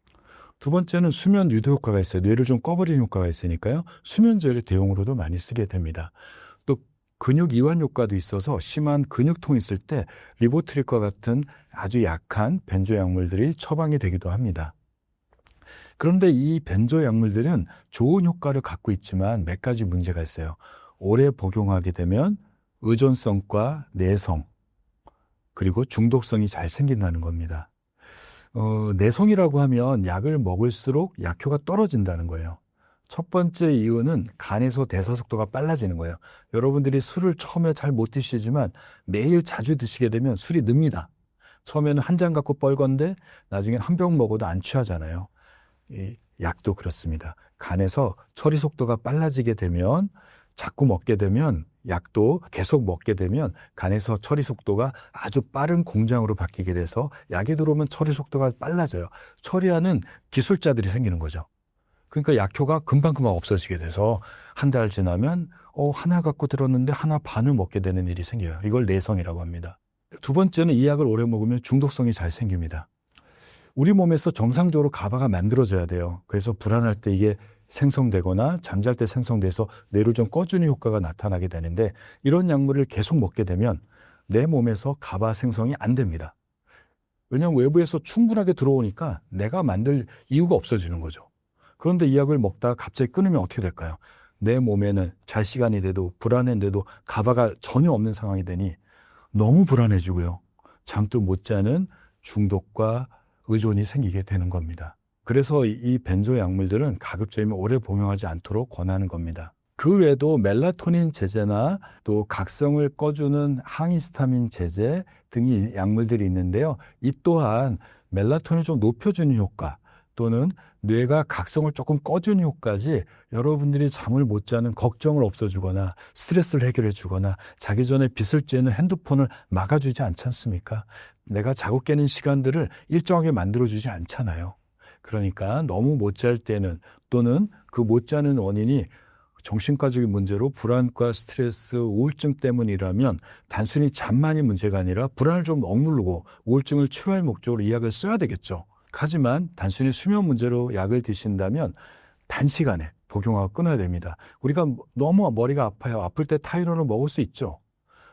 두 번째는 수면 유도 효과가 있어요. 뇌를 좀 꺼버리는 효과가 있으니까요. 수면제를 대용으로도 많이 쓰게 됩니다. 또 근육 이완 효과도 있어서 심한 근육통 있을 때 리보트립과 같은 아주 약한 벤조 약물들이 처방이 되기도 합니다. 그런데 이 벤조 약물들은 좋은 효과를 갖고 있지만 몇 가지 문제가 있어요. 오래 복용하게 되면 의존성과 내성, 그리고 중독성이 잘 생긴다는 겁니다. 내성이라고 하면 약을 먹을수록 약효가 떨어진다는 거예요. 첫 번째 이유는 간에서 대사 속도가 빨라지는 거예요. 여러분들이 술을 처음에 잘 못 드시지만 매일 자주 드시게 되면 술이 늡니다. 처음에는 한 잔 갖고 뻘건데 나중엔 한 병 먹어도 안 취하잖아요. 이 약도 그렇습니다. 간에서 처리 속도가 빨라지게 되면 자꾸 먹게 되면 약도 계속 먹게 되면 간에서 처리 속도가 아주 빠른 공장으로 바뀌게 돼서 약이 들어오면 처리 속도가 빨라져요. 처리하는 기술자들이 생기는 거죠. 그러니까 약효가 금방금방 없어지게 돼서 한 달 지나면 하나 갖고 들었는데 하나 반을 먹게 되는 일이 생겨요. 이걸 내성이라고 합니다. 두 번째는 이 약을 오래 먹으면 중독성이 잘 생깁니다. 우리 몸에서 정상적으로 가바가 만들어져야 돼요. 그래서 불안할 때 이게 생성되거나 잠잘 때 생성돼서 뇌를 좀 꺼주는 효과가 나타나게 되는데 이런 약물을 계속 먹게 되면 내 몸에서 가바 생성이 안 됩니다. 왜냐하면 외부에서 충분하게 들어오니까 내가 만들 이유가 없어지는 거죠. 그런데 이 약을 먹다가 갑자기 끊으면 어떻게 될까요? 내 몸에는 잘 시간이 돼도 불안한데도 가바가 전혀 없는 상황이 되니 너무 불안해지고요. 잠도 못 자는 중독과 의존이 생기게 되는 겁니다. 그래서 이 벤조 약물들은 가급적이면 오래 복용하지 않도록 권하는 겁니다. 그 외에도 멜라토닌 제제나 또 각성을 꺼주는 항히스타민 제제 등이 약물들이 있는데요. 이 또한 멜라토닌을 좀 높여주는 효과 또는 뇌가 각성을 조금 꺼주는 효과지 여러분들이 잠을 못 자는 걱정을 없애주거나 스트레스를 해결해 주거나 자기 전에 빛을 쬐는 핸드폰을 막아주지 않지 않습니까? 내가 자고 깨는 시간들을 일정하게 만들어주지 않잖아요. 그러니까 너무 못 잘 때는 또는 그 못 자는 원인이 정신과적인 문제로 불안과 스트레스, 우울증 때문이라면 단순히 잠만이 문제가 아니라 불안을 좀 억누르고 우울증을 치료할 목적으로 이 약을 써야 되겠죠. 하지만 단순히 수면 문제로 약을 드신다면 단시간에 복용하고 끊어야 됩니다. 우리가 너무 머리가 아파요. 아플 때 타이레놀을 먹을 수 있죠.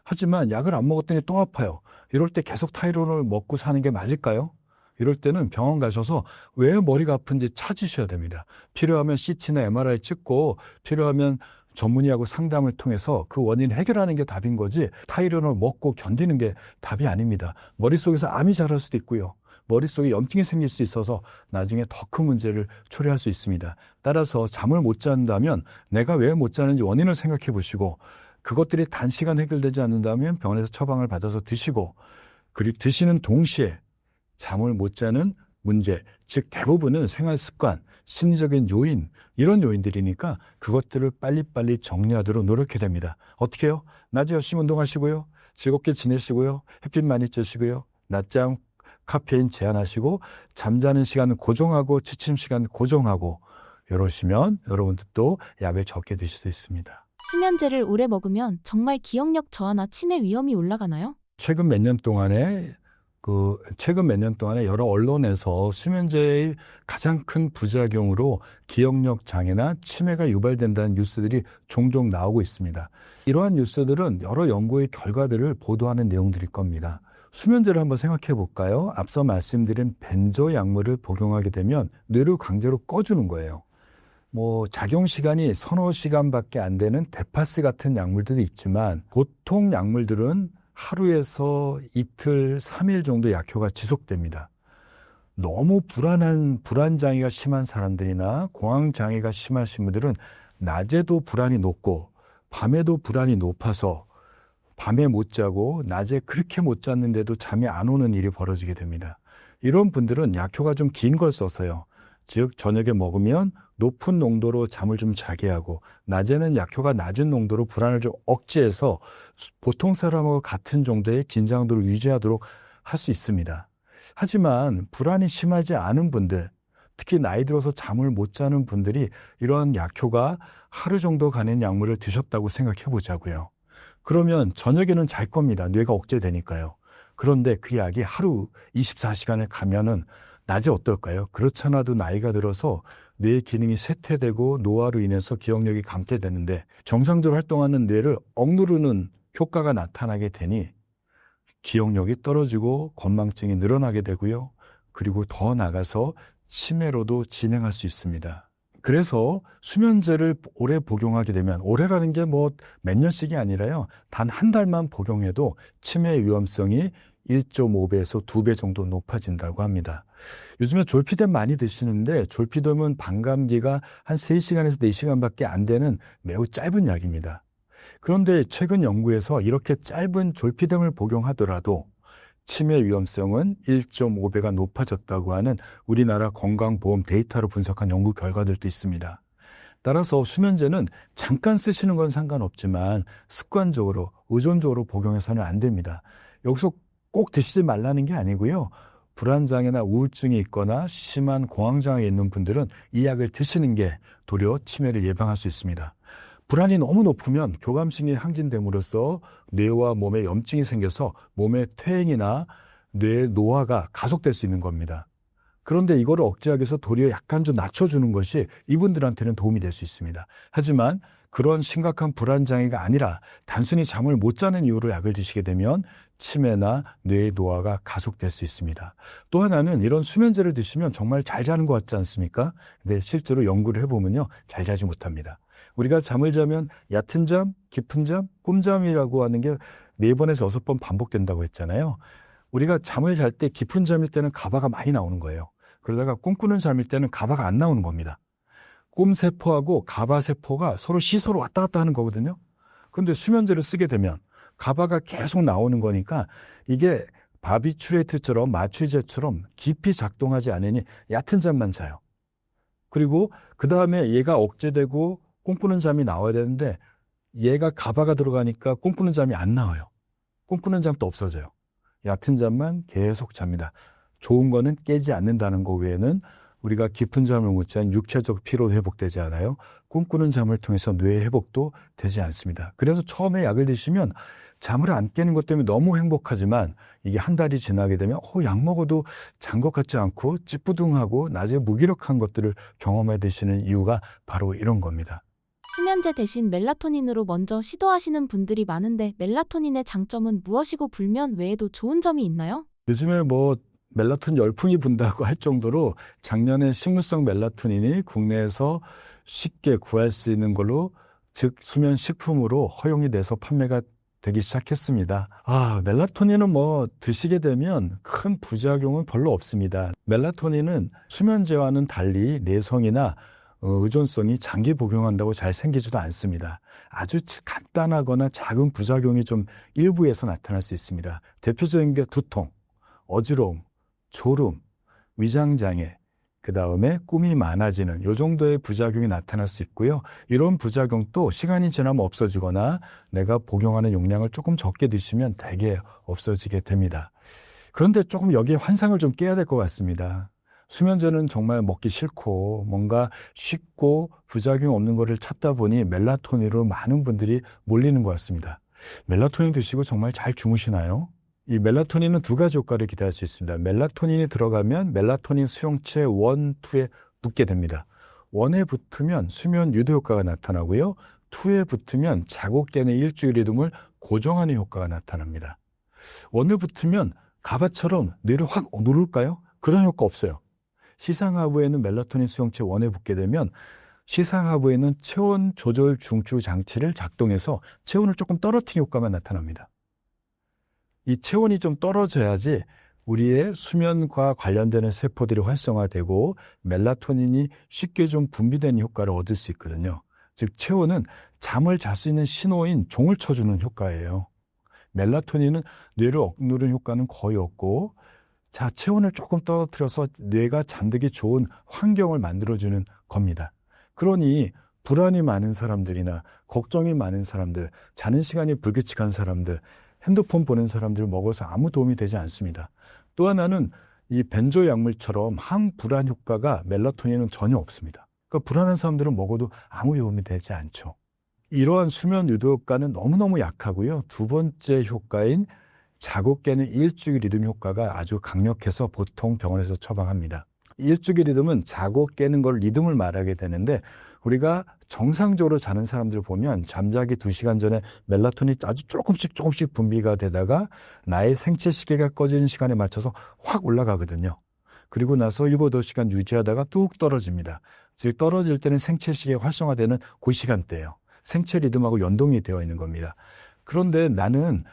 하지만 약을 안 먹었더니 또 아파요. 이럴 때 계속 타이레놀을 먹고 사는 게 맞을까요? 이럴 때는 병원 가셔서 왜 머리가 아픈지 찾으셔야 됩니다. 필요하면 CT나 MRI 찍고 필요하면 전문의하고 상담을 통해서 그 원인을 해결하는 게 답인 거지 타이레놀 먹고 견디는 게 답이 아닙니다. 머릿속에서 암이 자랄 수도 있고요. 머릿속에 염증이 생길 수 있어서 나중에 더 큰 문제를 초래할 수 있습니다. 따라서 잠을 못 잔다면 내가 왜 못 자는지 원인을 생각해 보시고 그것들이 단시간 해결되지 않는다면 병원에서 처방을 받아서 드시고 그리고 드시는 동시에 잠을 못 자는 문제, 즉 대부분은 생활 습관, 심리적인 요인 이런 요인들이니까 그것들을 빨리빨리 정리하도록 노력해야 됩니다. 어떻게 해요? 낮에 열심히 운동하시고요. 즐겁게 지내시고요. 햇빛 많이 쬐시고요. 낮잠 카페인 제한하시고 잠자는 시간은 고정하고 취침 시간 고정하고 이러시면 여러분들도 약을 적게 드실 수 있습니다. 수면제를 오래 먹으면 정말 기억력 저하나 치매 위험이 올라가나요? 최근 몇 년 동안에 여러 언론에서 수면제의 가장 큰 부작용으로 기억력 장애나 치매가 유발된다는 뉴스들이 종종 나오고 있습니다. 이러한 뉴스들은 여러 연구의 결과들을 보도하는 내용들일 겁니다. 수면제를 한번 생각해 볼까요? 앞서 말씀드린 벤조 약물을 복용하게 되면 뇌를 강제로 꺼주는 거예요. 작용 시간이 서너 시간밖에 안 되는 데파스 같은 약물들도 있지만 보통 약물들은 하루에서 이틀, 3일 정도 약효가 지속됩니다. 너무 불안장애가 심한 사람들이나 공황장애가 심하신 분들은 낮에도 불안이 높고 밤에도 불안이 높아서 밤에 못 자고 낮에 그렇게 못 잤는데도 잠이 안 오는 일이 벌어지게 됩니다. 이런 분들은 약효가 좀 긴 걸 써서요. 즉 저녁에 먹으면 높은 농도로 잠을 좀 자게 하고 낮에는 약효가 낮은 농도로 불안을 좀 억제해서 보통 사람하고 같은 정도의 긴장도를 유지하도록 할 수 있습니다. 하지만 불안이 심하지 않은 분들, 특히 나이 들어서 잠을 못 자는 분들이 이러한 약효가 하루 정도 가는 약물을 드셨다고 생각해 보자고요. 그러면 저녁에는 잘 겁니다. 뇌가 억제되니까요. 그런데 그 약이 하루 24시간을 가면은 낮에 어떨까요? 그렇잖아도 나이가 들어서 뇌 기능이 쇠퇴되고 노화로 인해서 기억력이 감퇴되는데 정상적으로 활동하는 뇌를 억누르는 효과가 나타나게 되니 기억력이 떨어지고 건망증이 늘어나게 되고요. 그리고 더 나아가서 치매로도 진행할 수 있습니다. 그래서 수면제를 오래 복용하게 되면, 오래라는 게 뭐 몇 년씩이 아니라요. 단 한 달만 복용해도 치매 위험성이 1.5배에서 2배 정도 높아진다고 합니다. 요즘에 졸피뎀 많이 드시는데 졸피뎀은 반감기가 한 3시간에서 4시간밖에 안 되는 매우 짧은 약입니다. 그런데 최근 연구에서 이렇게 짧은 졸피뎀을 복용하더라도 치매 위험성은 1.5배가 높아졌다고 하는 우리나라 건강보험 데이터로 분석한 연구 결과들도 있습니다. 따라서 수면제는 잠깐 쓰시는 건 상관없지만 습관적으로, 의존적으로 복용해서는 안 됩니다. 여기서 꼭 드시지 말라는 게 아니고요. 불안장애나 우울증이 있거나 심한 공황장애가 있는 분들은 이 약을 드시는 게 도리어 치매를 예방할 수 있습니다. 불안이 너무 높으면 교감신경이 항진됨으로써 뇌와 몸에 염증이 생겨서 몸의 퇴행이나 뇌 노화가 가속될 수 있는 겁니다. 그런데 이거를 억제하기 위해서 도리어 약간 좀 낮춰주는 것이 이분들한테는 도움이 될 수 있습니다. 하지만 그런 심각한 불안장애가 아니라 단순히 잠을 못 자는 이유로 약을 드시게 되면 치매나 뇌의 노화가 가속될 수 있습니다. 또 하나는 이런 수면제를 드시면 정말 잘 자는 것 같지 않습니까? 근데 실제로 연구를 해보면요, 잘 자지 못합니다. 우리가 잠을 자면 얕은 잠, 깊은 잠, 꿈잠이라고 하는 게 4번에서 6번 반복된다고 했잖아요. 우리가 잠을 잘 때 깊은 잠일 때는 가바가 많이 나오는 거예요. 그러다가 꿈꾸는 잠일 때는 가바가 안 나오는 겁니다. 꿈세포하고 가바세포가 서로 시소로 왔다 갔다 하는 거거든요. 그런데 수면제를 쓰게 되면 가바가 계속 나오는 거니까 이게 바비츄레이트처럼 마취제처럼 깊이 작동하지 않으니 얕은 잠만 자요. 그리고 그 다음에 얘가 억제되고 꿈꾸는 잠이 나와야 되는데 얘가 가바가 들어가니까 꿈꾸는 잠이 안 나와요. 꿈꾸는 잠도 없어져요. 얕은 잠만 계속 잡니다. 좋은 거는 깨지 않는다는 거 외에는 우리가 깊은 잠을 못 자면 육체적 피로도 회복되지 않아요. 꿈꾸는 잠을 통해서 뇌 회복도 되지 않습니다. 그래서 처음에 약을 드시면 잠을 안 깨는 것 때문에 너무 행복하지만 이게 한 달이 지나게 되면 약 먹어도 잔 것 같지 않고 찌뿌둥하고 낮에 무기력한 것들을 경험해 드시는 이유가 바로 이런 겁니다. 수면제 대신 멜라토닌으로 먼저 시도하시는 분들이 많은데 멜라토닌의 장점은 무엇이고 불면 외에도 좋은 점이 있나요? 요즘에 멜라토닌 열풍이 분다고 할 정도로 작년에 식물성 멜라토닌이 국내에서 쉽게 구할 수 있는 걸로, 즉 수면 식품으로 허용이 돼서 판매가 되기 시작했습니다. 멜라토닌은 드시게 되면 큰 부작용은 별로 없습니다. 멜라토닌은 수면제와는 달리 내성이나 의존성이 장기 복용한다고 잘 생기지도 않습니다. 아주 간단하거나 작은 부작용이 좀 일부에서 나타날 수 있습니다. 대표적인 게 두통, 어지러움, 졸음, 위장장애, 그 다음에 꿈이 많아지는 이 정도의 부작용이 나타날 수 있고요. 이런 부작용도 시간이 지나면 없어지거나 내가 복용하는 용량을 조금 적게 드시면 대개 없어지게 됩니다. 그런데 조금 여기에 환상을 좀 깨야 될 것 같습니다. 수면제는 정말 먹기 싫고 뭔가 쉽고 부작용 없는 거를 찾다 보니 멜라토닌으로 많은 분들이 몰리는 것 같습니다. 멜라토닌 드시고 정말 잘 주무시나요? 이 멜라토닌은 2가지 효과를 기대할 수 있습니다. 멜라토닌이 들어가면 멜라토닌 수용체 1, 2에 붙게 됩니다. 1에 붙으면 수면 유도 효과가 나타나고요. 2에 붙으면 자고 깨는 일주일 리듬을 고정하는 효과가 나타납니다. 1에 붙으면 가바처럼 뇌를 확 누를까요? 그런 효과 없어요. 시상하부에는 멜라토닌 수용체 1에 붙게 되면 시상하부에는 체온 조절 중추 장치를 작동해서 체온을 조금 떨어뜨리는 효과만 나타납니다. 이 체온이 좀 떨어져야지 우리의 수면과 관련되는 세포들이 활성화되고 멜라토닌이 쉽게 좀 분비되는 효과를 얻을 수 있거든요. 즉 체온은 잠을 잘 수 있는 신호인 종을 쳐주는 효과예요. 멜라토닌은 뇌를 억누르는 효과는 거의 없고, 체온을 조금 떨어뜨려서 뇌가 잠들기 좋은 환경을 만들어주는 겁니다. 그러니 불안이 많은 사람들이나 걱정이 많은 사람들, 자는 시간이 불규칙한 사람들, 핸드폰 보는 사람들 먹어서 아무 도움이 되지 않습니다. 또 하나는 이 벤조 약물처럼 항불안 효과가 멜라토닌은 전혀 없습니다. 그러니까 불안한 사람들은 먹어도 아무 도움이 되지 않죠. 이러한 수면 유도 효과는 너무너무 약하고요. 두 번째 효과인 자고 깨는 일주기 리듬 효과가 아주 강력해서 보통 병원에서 처방합니다. 일주기 리듬은 자고 깨는 걸 리듬을 말하게 되는데, 우리가 정상적으로 자는 사람들을 보면 잠자기 2시간 전에 멜라토닌이 아주 조금씩 분비가 되다가 나의 생체 시계가 꺼지는 시간에 맞춰서 확 올라가거든요. 그리고 나서 7, 8시간 유지하다가 뚝 떨어집니다. 즉 떨어질 때는 생체 시계가 활성화되는 그 시간대예요. 생체 리듬하고 연동이 되어 있는 겁니다. 그런데 나는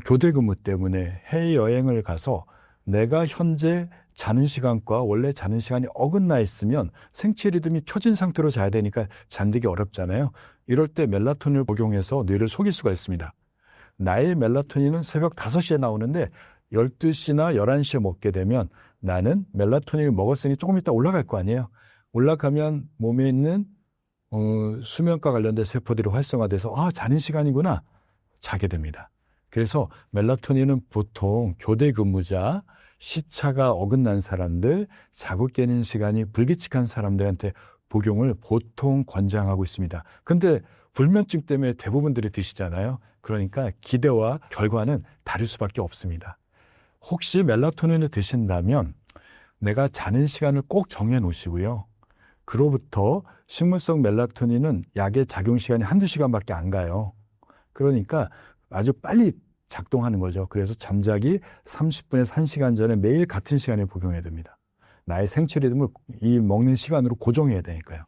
교대 근무 때문에 해외여행을 가서 내가 현재 자는 시간과 원래 자는 시간이 어긋나 있으면 생체 리듬이 켜진 상태로 자야 되니까 잠들기 어렵잖아요. 이럴 때 멜라토닌을 복용해서 뇌를 속일 수가 있습니다. 나의 멜라토닌은 새벽 5시에 나오는데 12시나 11시에 먹게 되면 나는 멜라토닌을 먹었으니 조금 이따 올라갈 거 아니에요. 올라가면 몸에 있는 수면과 관련된 세포들이 활성화돼서 자는 시간이구나 자게 됩니다. 그래서 멜라토닌은 보통 교대 근무자, 시차가 어긋난 사람들, 자고 깨는 시간이 불규칙한 사람들한테 복용을 보통 권장하고 있습니다. 근데 불면증 때문에 대부분들이 드시잖아요. 그러니까 기대와 결과는 다를 수밖에 없습니다. 혹시 멜라토닌을 드신다면 내가 자는 시간을 꼭 정해 놓으시고요. 그로부터 식물성 멜라토닌은 약의 작용 시간이 1-2시간밖에 안 가요. 그러니까 아주 빨리 작동하는 거죠. 그래서 잠자기 30분에서 1시간 전에 매일 같은 시간에 복용해야 됩니다. 나의 생체 리듬을 이 먹는 시간으로 고정해야 되니까요.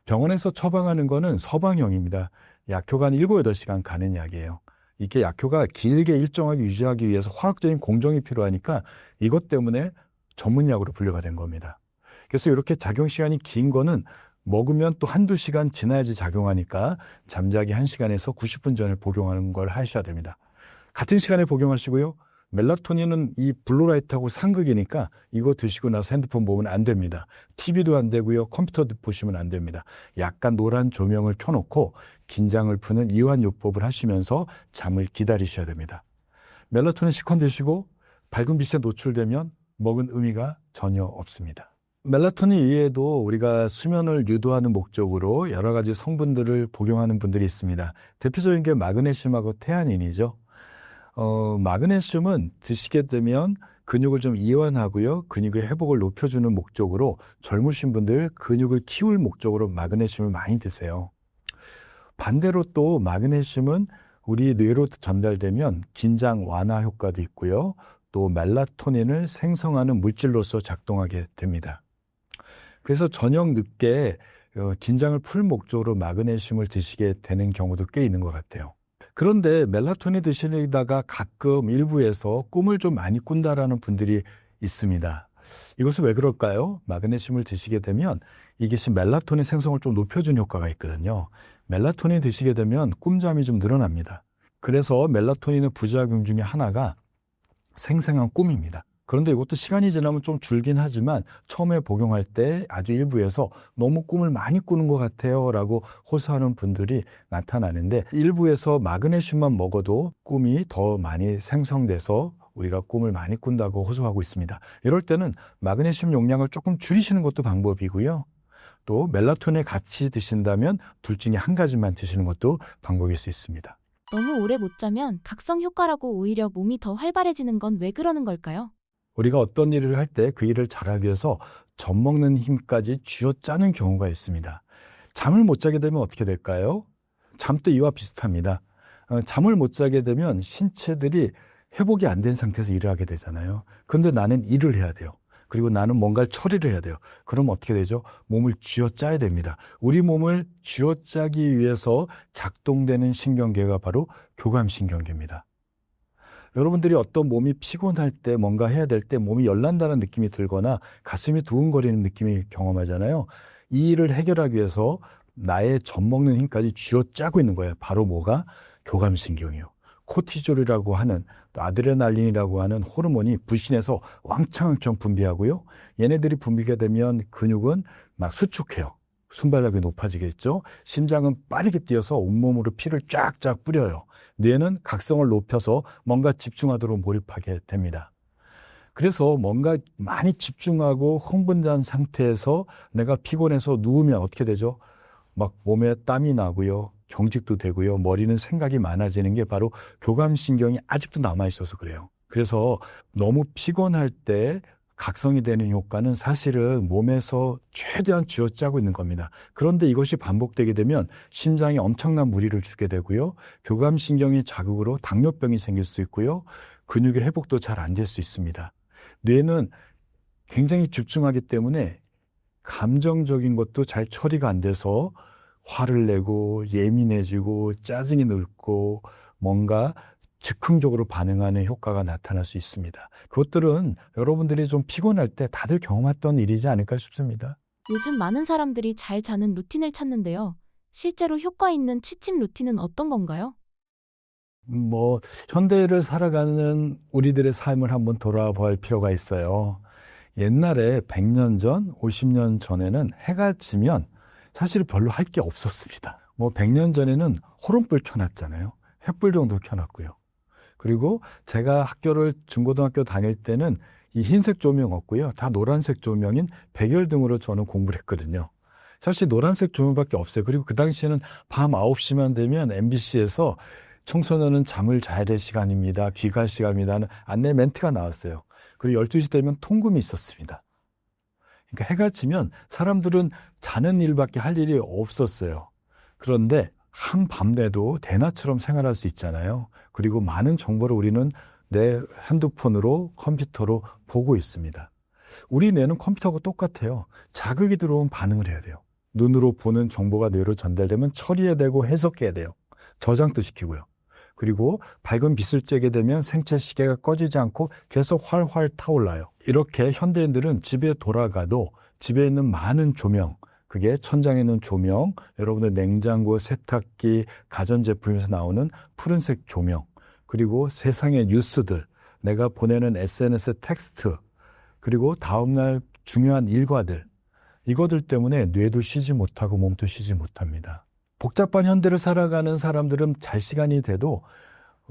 병원에서 처방하는 거는 서방형입니다. 약효가 한 7, 8시간 가는 약이에요. 이게 약효가 길게 일정하게 유지하기 위해서 화학적인 공정이 필요하니까 이것 때문에 전문약으로 분류가 된 겁니다. 그래서 이렇게 작용 시간이 긴 거는 먹으면 또 1-2시간 지나야지 작용하니까 잠자기 1시간에서 90분 전에 복용하는 걸 하셔야 됩니다. 같은 시간에 복용하시고요. 멜라토닌은 이 블루라이트하고 상극이니까 이거 드시고 나서 핸드폰 보면 안 됩니다. TV도 안 되고요. 컴퓨터도 보시면 안 됩니다. 약간 노란 조명을 켜놓고 긴장을 푸는 이완요법을 하시면서 잠을 기다리셔야 됩니다. 멜라토닌 실컷 드시고 밝은 빛에 노출되면 먹은 의미가 전혀 없습니다. 멜라토닌 이외에도 우리가 수면을 유도하는 목적으로 여러 가지 성분들을 복용하는 분들이 있습니다. 대표적인 게 마그네슘하고 태아닌이죠. 마그네슘은 드시게 되면 근육을 좀 이완하고요. 근육의 회복을 높여주는 목적으로 젊으신 분들 근육을 키울 목적으로 마그네슘을 많이 드세요. 반대로 또 마그네슘은 우리 뇌로 전달되면 긴장 완화 효과도 있고요. 또 멜라토닌을 생성하는 물질로서 작동하게 됩니다. 그래서 저녁 늦게 긴장을 풀 목적으로 마그네슘을 드시게 되는 경우도 꽤 있는 것 같아요. 그런데 멜라토닌 드시다가 가끔 일부에서 꿈을 좀 많이 꾼다라는 분들이 있습니다. 이것은 왜 그럴까요? 마그네슘을 드시게 되면 이것이 멜라토닌 생성을 좀 높여주는 효과가 있거든요. 멜라토닌 드시게 되면 꿈잠이 좀 늘어납니다. 그래서 멜라토닌의 부작용 중에 하나가 생생한 꿈입니다. 그런데 이것도 시간이 지나면 좀 줄긴 하지만 처음에 복용할 때 아주 일부에서 너무 꿈을 많이 꾸는 것 같아요 라고 호소하는 분들이 나타나는데, 일부에서 마그네슘만 먹어도 꿈이 더 많이 생성돼서 우리가 꿈을 많이 꾼다고 호소하고 있습니다. 이럴 때는 마그네슘 용량을 조금 줄이시는 것도 방법이고요. 또 멜라토닌을 같이 드신다면 둘 중에 한 가지만 드시는 것도 방법일 수 있습니다. 너무 오래 못 자면 각성 효과라고 오히려 몸이 더 활발해지는 건 왜 그러는 걸까요? 우리가 어떤 일을 할 때 그 일을 잘하기 위해서 젖먹는 힘까지 쥐어짜는 경우가 있습니다. 잠을 못 자게 되면 어떻게 될까요? 잠도 이와 비슷합니다. 잠을 못 자게 되면 신체들이 회복이 안 된 상태에서 일을 하게 되잖아요. 그런데 나는 일을 해야 돼요. 그리고 나는 뭔가를 처리를 해야 돼요. 그럼 어떻게 되죠? 몸을 쥐어짜야 됩니다. 우리 몸을 쥐어짜기 위해서 작동되는 신경계가 바로 교감신경계입니다. 여러분들이 어떤 몸이 피곤할 때 뭔가 해야 될 때 몸이 열난다는 느낌이 들거나 가슴이 두근거리는 느낌이 경험하잖아요. 이 일을 해결하기 위해서 나의 젖먹는 힘까지 쥐어짜고 있는 거예요. 바로 뭐가? 교감신경이요. 코티졸이라고 하는, 또 아드레날린이라고 하는 호르몬이 부신해서 왕창왕창 분비하고요. 얘네들이 분비가 되면 근육은 막 수축해요. 순발력이 높아지겠죠. 심장은 빠르게 뛰어서 온몸으로 피를 쫙쫙 뿌려요. 뇌는 각성을 높여서 뭔가 집중하도록 몰입하게 됩니다. 그래서 뭔가 많이 집중하고 흥분된 상태에서 내가 피곤해서 누우면 어떻게 되죠? 막 몸에 땀이 나고요. 경직도 되고요. 머리는 생각이 많아지는 게 바로 교감신경이 아직도 남아있어서 그래요. 그래서 너무 피곤할 때 각성이 되는 효과는 사실은 몸에서 최대한 쥐어짜고 있는 겁니다. 그런데 이것이 반복되게 되면 심장에 엄청난 무리를 주게 되고요. 교감신경의 자극으로 당뇨병이 생길 수 있고요. 근육의 회복도 잘 안 될 수 있습니다. 뇌는 굉장히 집중하기 때문에 감정적인 것도 잘 처리가 안 돼서 화를 내고 예민해지고 짜증이 늘고 뭔가 즉흥적으로 반응하는 효과가 나타날 수 있습니다. 그것들은 여러분들이 좀 피곤할 때 다들 경험했던 일이지 않을까 싶습니다. 요즘 많은 사람들이 잘 자는 루틴을 찾는데요. 실제로 효과 있는 취침 루틴은 어떤 건가요? 현대를 살아가는 우리들의 삶을 한번 돌아볼 필요가 있어요. 옛날에 100년 전, 50년 전에는 해가 지면 사실 별로 할 게 없었습니다. 100년 전에는 호롱불 켜놨잖아요. 횃불 정도 켜놨고요. 그리고 제가 중고등학교 다닐 때는 이 흰색 조명 없고요. 다 노란색 조명인 백열등으로 저는 공부를 했거든요. 사실 노란색 조명밖에 없어요. 그리고 그 당시에는 밤 9시만 되면 MBC에서 청소년은 잠을 자야 될 시간입니다. 귀갈 시간입니다 하는 안내 멘트가 나왔어요. 그리고 12시 되면 통금이 있었습니다. 그러니까 해가 지면 사람들은 자는 일밖에 할 일이 없었어요. 그런데 한밤내도 대낮처럼 생활할 수 있잖아요. 그리고 많은 정보를 우리는 내 핸드폰으로 컴퓨터로 보고 있습니다. 우리 뇌는 컴퓨터하고 똑같아요. 자극이 들어오면 반응을 해야 돼요. 눈으로 보는 정보가 뇌로 전달되면 처리해야 되고 해석해야 돼요. 저장도 시키고요. 그리고 밝은 빛을 쬐게 되면 생체 시계가 꺼지지 않고 계속 활활 타올라요. 이렇게 현대인들은 집에 돌아가도 집에 있는 많은 조명, 그게 천장에 있는 조명, 여러분의 냉장고, 세탁기, 가전제품에서 나오는 푸른색 조명, 그리고 세상의 뉴스들, 내가 보내는 SNS 텍스트, 그리고 다음날 중요한 일과들, 이거들 때문에 뇌도 쉬지 못하고 몸도 쉬지 못합니다. 복잡한 현대를 살아가는 사람들은 잘 시간이 돼도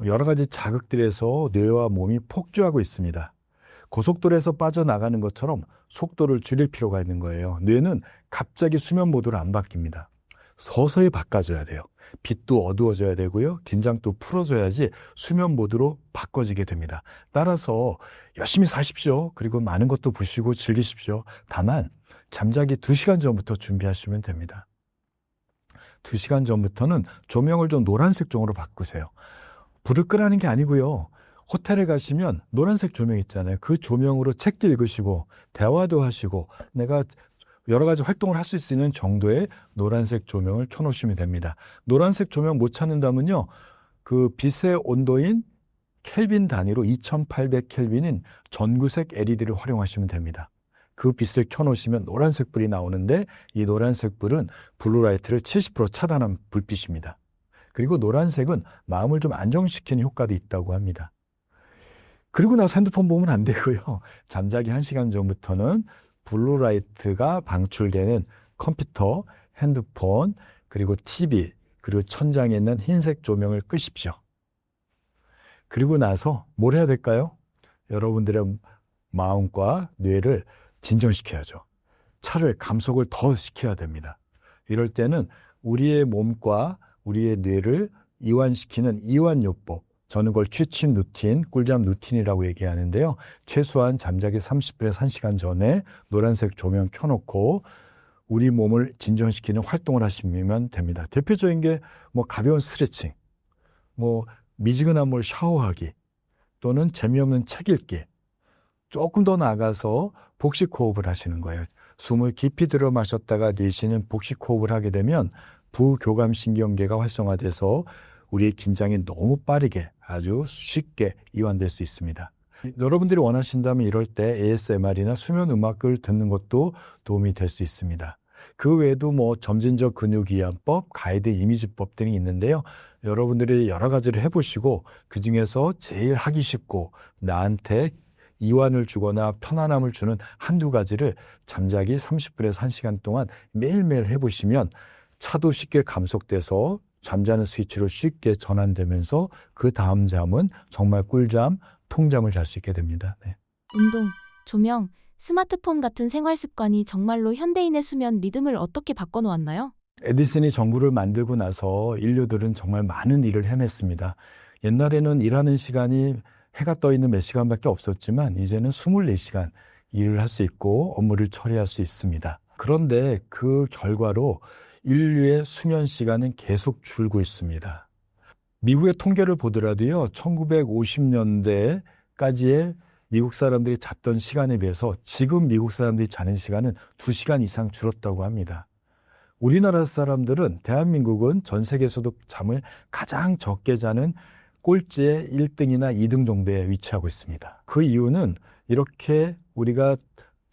여러 가지 자극들에서 뇌와 몸이 폭주하고 있습니다. 고속도로에서 빠져나가는 것처럼 속도를 줄일 필요가 있는 거예요. 뇌는 갑자기 수면 모드로 안 바뀝니다. 서서히 바꿔줘야 돼요. 빛도 어두워져야 되고요. 긴장도 풀어줘야지 수면 모드로 바꿔지게 됩니다. 따라서 열심히 사십시오. 그리고 많은 것도 보시고 즐기십시오. 다만 잠자기 2시간 전부터 준비하시면 됩니다. 2시간 전부터는 조명을 좀 노란색 종으로 바꾸세요. 불을 끄라는 게 아니고요. 호텔에 가시면 노란색 조명 있잖아요. 그 조명으로 책도 읽으시고 대화도 하시고 내가 여러 가지 활동을 할 수 있는 정도의 노란색 조명을 켜놓으시면 됩니다. 노란색 조명 못 찾는다면요. 그 빛의 온도인 켈빈 단위로 2800 켈빈인 전구색 LED를 활용하시면 됩니다. 그 빛을 켜놓으시면 노란색 불이 나오는데 이 노란색 불은 블루라이트를 70% 차단한 불빛입니다. 그리고 노란색은 마음을 좀 안정시키는 효과도 있다고 합니다. 그리고 나서 핸드폰 보면 안 되고요. 잠자기 1시간 전부터는 블루라이트가 방출되는 컴퓨터, 핸드폰, 그리고 TV, 그리고 천장에 있는 흰색 조명을 끄십시오. 그리고 나서 뭘 해야 될까요? 여러분들의 마음과 뇌를 진정시켜야죠. 차를 감속을 더 시켜야 됩니다. 이럴 때는 우리의 몸과 우리의 뇌를 이완시키는 이완요법, 저는 그걸 취침 루틴, 꿀잠 루틴이라고 얘기하는데요. 최소한 잠자기 30분에서 1시간 전에 노란색 조명 켜놓고 우리 몸을 진정시키는 활동을 하시면 됩니다. 대표적인 게 가벼운 스트레칭, 미지근한 물 샤워하기, 또는 재미없는 책 읽기, 조금 더 나아가서 복식 호흡을 하시는 거예요. 숨을 깊이 들어 마셨다가 내쉬는 복식 호흡을 하게 되면 부교감신경계가 활성화돼서 우리의 긴장이 너무 빠르게 아주 쉽게 이완될 수 있습니다. 여러분들이 원하신다면 이럴 때 ASMR이나 수면 음악을 듣는 것도 도움이 될 수 있습니다. 그 외에도 점진적 근육이완법, 가이드 이미지법 등이 있는데요. 여러분들이 여러 가지를 해보시고 그중에서 제일 하기 쉽고 나한테 이완을 주거나 편안함을 주는 한두 가지를 잠자기 30분에서 1시간 동안 매일매일 해보시면 차도 쉽게 감속돼서 잠자는 스위치로 쉽게 전환되면서 그 다음 잠은 정말 꿀잠, 통잠을 잘 수 있게 됩니다. 네. 운동, 조명, 스마트폰 같은 생활 습관이 정말로 현대인의 수면 리듬을 어떻게 바꿔놓았나요? 에디슨이 전구를 만들고 나서 인류들은 정말 많은 일을 해냈습니다. 옛날에는 일하는 시간이 해가 떠 있는 몇 시간밖에 없었지만 이제는 24시간 일을 할 수 있고 업무를 처리할 수 있습니다. 그런데 그 결과로 인류의 수면 시간은 계속 줄고 있습니다. 미국의 통계를 보더라도요, 1950년대까지의 미국 사람들이 잤던 시간에 비해서 지금 미국 사람들이 자는 시간은 2시간 이상 줄었다고 합니다. 우리나라 사람들은, 대한민국은 전 세계에서도 잠을 가장 적게 자는 꼴찌의 1등이나 2등 정도에 위치하고 있습니다. 그 이유는 이렇게 우리가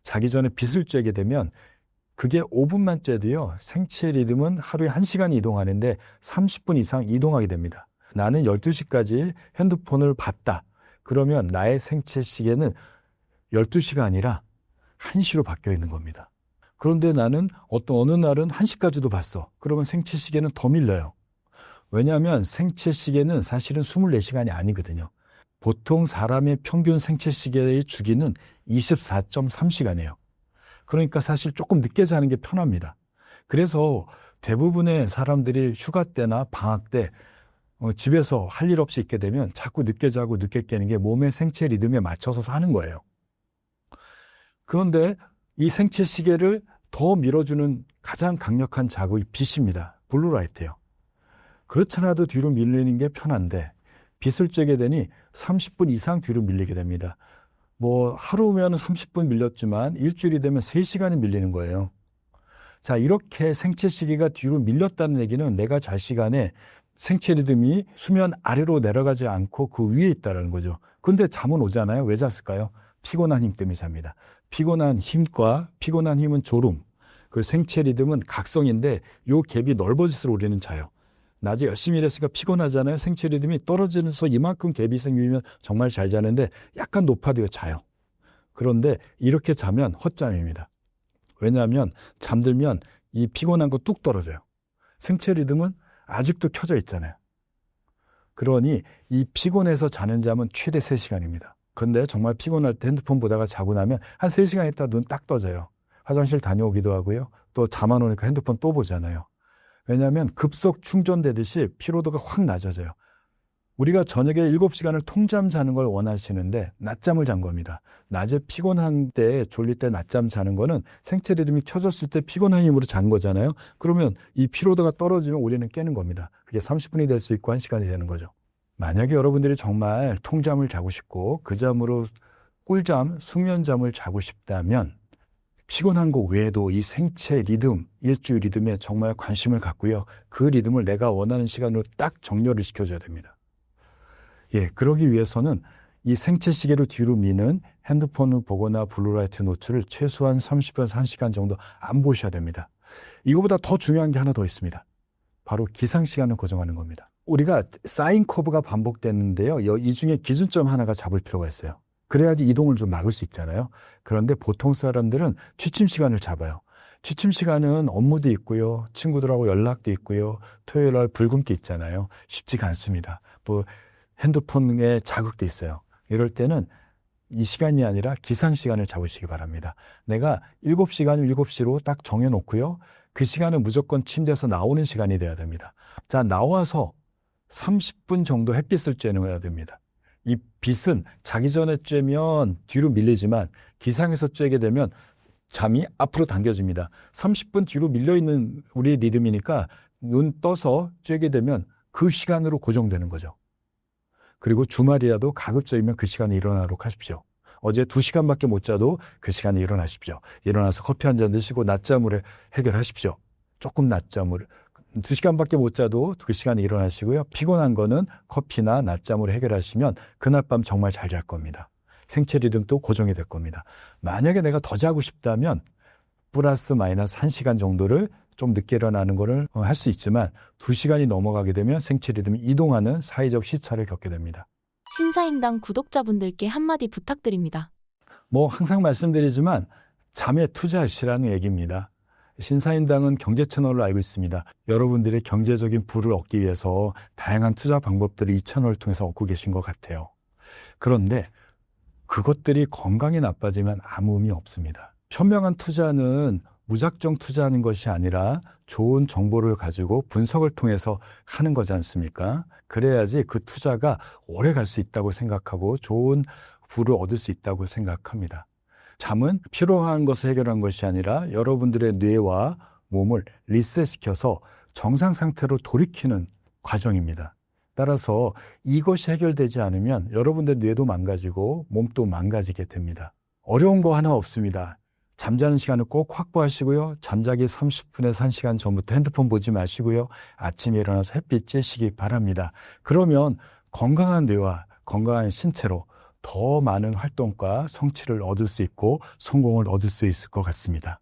자기 전에 빗을 쬐게 되면 그게 5분만 쬐도요, 생체 리듬은 하루에 1시간 이동하는데 30분 이상 이동하게 됩니다. 나는 12시까지 핸드폰을 봤다. 그러면 나의 생체 시계는 12시가 아니라 1시로 바뀌어 있는 겁니다. 그런데 나는 어느 날은 1시까지도 봤어. 그러면 생체 시계는 더 밀려요. 왜냐하면 생체 시계는 사실은 24시간이 아니거든요. 보통 사람의 평균 생체 시계의 주기는 24.3시간이에요. 그러니까 사실 조금 늦게 자는 게 편합니다. 그래서 대부분의 사람들이 휴가 때나 방학 때 집에서 할 일 없이 있게 되면 자꾸 늦게 자고 늦게 깨는 게 몸의 생체 리듬에 맞춰서 사는 거예요. 그런데 이 생체 시계를 더 밀어주는 가장 강력한 자극이 빛입니다. 블루라이트예요. 그렇지 않아도 뒤로 밀리는 게 편한데 빛을 쬐게 되니 30분 이상 뒤로 밀리게 됩니다. 하루면 30분 밀렸지만 일주일이 되면 3시간이 밀리는 거예요. 자, 이렇게 생체 시계가 뒤로 밀렸다는 얘기는 내가 잘 시간에 생체 리듬이 수면 아래로 내려가지 않고 그 위에 있다는 거죠. 근데 잠은 오잖아요. 왜 잤을까요? 피곤한 힘 때문에 잡니다. 피곤한 힘과 피곤한 힘은 졸음, 그 생체 리듬은 각성인데 요 갭이 넓어질수록 우리는 자요. 낮에 열심히 일했으니까 피곤하잖아요. 생체 리듬이 떨어지면서 이만큼 갭이 생기면 정말 잘 자는데 약간 높아도 자요. 그런데 이렇게 자면 헛잠입니다. 왜냐하면 잠들면 이 피곤한 거 뚝 떨어져요. 생체 리듬은 아직도 켜져 있잖아요. 그러니 이 피곤해서 자는 잠은 최대 3시간입니다. 근데 정말 피곤할 때 핸드폰 보다가 자고 나면 한 3시간 있다 눈 딱 떠져요. 화장실 다녀오기도 하고요. 또 잠 안 오니까 핸드폰 또 보잖아요. 왜냐하면 급속 충전되듯이 피로도가 확 낮아져요. 우리가 저녁에 7시간을 통잠 자는 걸 원하시는데 낮잠을 잔 겁니다. 낮에 피곤한 때, 졸릴 때 낮잠 자는 거는 생체 리듬이 켜졌을 때 피곤한 힘으로 잔 거잖아요. 그러면 이 피로도가 떨어지면 우리는 깨는 겁니다. 그게 30분이 될 수 있고 1시간이 되는 거죠. 만약에 여러분들이 정말 통잠을 자고 싶고 그 잠으로 꿀잠, 숙면잠을 자고 싶다면 피곤한 거 외에도 이 생체 리듬, 일주 리듬에 정말 관심을 갖고요. 그 리듬을 내가 원하는 시간으로 딱 정렬을 시켜줘야 됩니다. 예, 그러기 위해서는 이 생체 시계를 뒤로 미는 핸드폰을 보거나 블루라이트 노출을 최소한 30분에서 1시간 정도 안 보셔야 됩니다. 이거보다 더 중요한 게 하나 더 있습니다. 바로 기상 시간을 고정하는 겁니다. 우리가 사인 커브가 반복되는데요. 이 중에 기준점 하나가 잡을 필요가 있어요. 그래야지 이동을 좀 막을 수 있잖아요. 그런데 보통 사람들은 취침 시간을 잡아요. 취침 시간은 업무도 있고요. 친구들하고 연락도 있고요. 토요일 날 불금기 있잖아요. 쉽지가 않습니다. 핸드폰에 자극도 있어요. 이럴 때는 이 시간이 아니라 기상 시간을 잡으시기 바랍니다. 내가 7시간이면 7시로 딱 정해놓고요. 그 시간은 무조건 침대에서 나오는 시간이 돼야 됩니다. 자, 나와서 30분 정도 햇빛을 쬐야 됩니다. 이 빛은 자기 전에 쬐면 뒤로 밀리지만 기상에서 쬐게 되면 잠이 앞으로 당겨집니다. 30분 뒤로 밀려있는 우리 리듬이니까 눈 떠서 쬐게 되면 그 시간으로 고정되는 거죠. 그리고 주말이라도 가급적이면 그 시간에 일어나도록 하십시오. 어제 2시간밖에 못 자도 그 시간에 일어나십시오. 일어나서 커피 한 잔 드시고 낮잠으로 해결하십시오. 조금 낮잠으로. 2시간밖에 못 자도 2시간에 일어나시고요. 피곤한 거는 커피나 낮잠으로 해결하시면 그날 밤 정말 잘 잘 겁니다. 생체 리듬도 고정이 될 겁니다. 만약에 내가 더 자고 싶다면 플러스 마이너스 1시간 정도를 좀 늦게 일어나는 거를 할 수 있지만 2시간이 넘어가게 되면 생체 리듬이 이동하는 사회적 시차를 겪게 됩니다. 신사임당 구독자분들께 한마디 부탁드립니다. 항상 말씀드리지만 잠에 투자하시라는 얘기입니다. 신사임당은 경제 채널로 알고 있습니다. 여러분들의 경제적인 부를 얻기 위해서 다양한 투자 방법들을 이 채널을 통해서 얻고 계신 것 같아요. 그런데 그것들이 건강이 나빠지면 아무 의미 없습니다. 현명한 투자는 무작정 투자하는 것이 아니라 좋은 정보를 가지고 분석을 통해서 하는 거지 않습니까? 그래야지 그 투자가 오래 갈 수 있다고 생각하고 좋은 부를 얻을 수 있다고 생각합니다. 잠은 피로한 것을 해결한 것이 아니라 여러분들의 뇌와 몸을 리셋시켜서 정상 상태로 돌이키는 과정입니다. 따라서 이것이 해결되지 않으면 여러분들 뇌도 망가지고 몸도 망가지게 됩니다. 어려운 거 하나 없습니다. 잠자는 시간을 꼭 확보하시고요. 잠자기 30분에서 1시간 전부터 핸드폰 보지 마시고요. 아침에 일어나서 햇빛 쬐시기 바랍니다. 그러면 건강한 뇌와 건강한 신체로 더 많은 활동과 성취를 얻을 수 있고 성공을 얻을 수 있을 것 같습니다.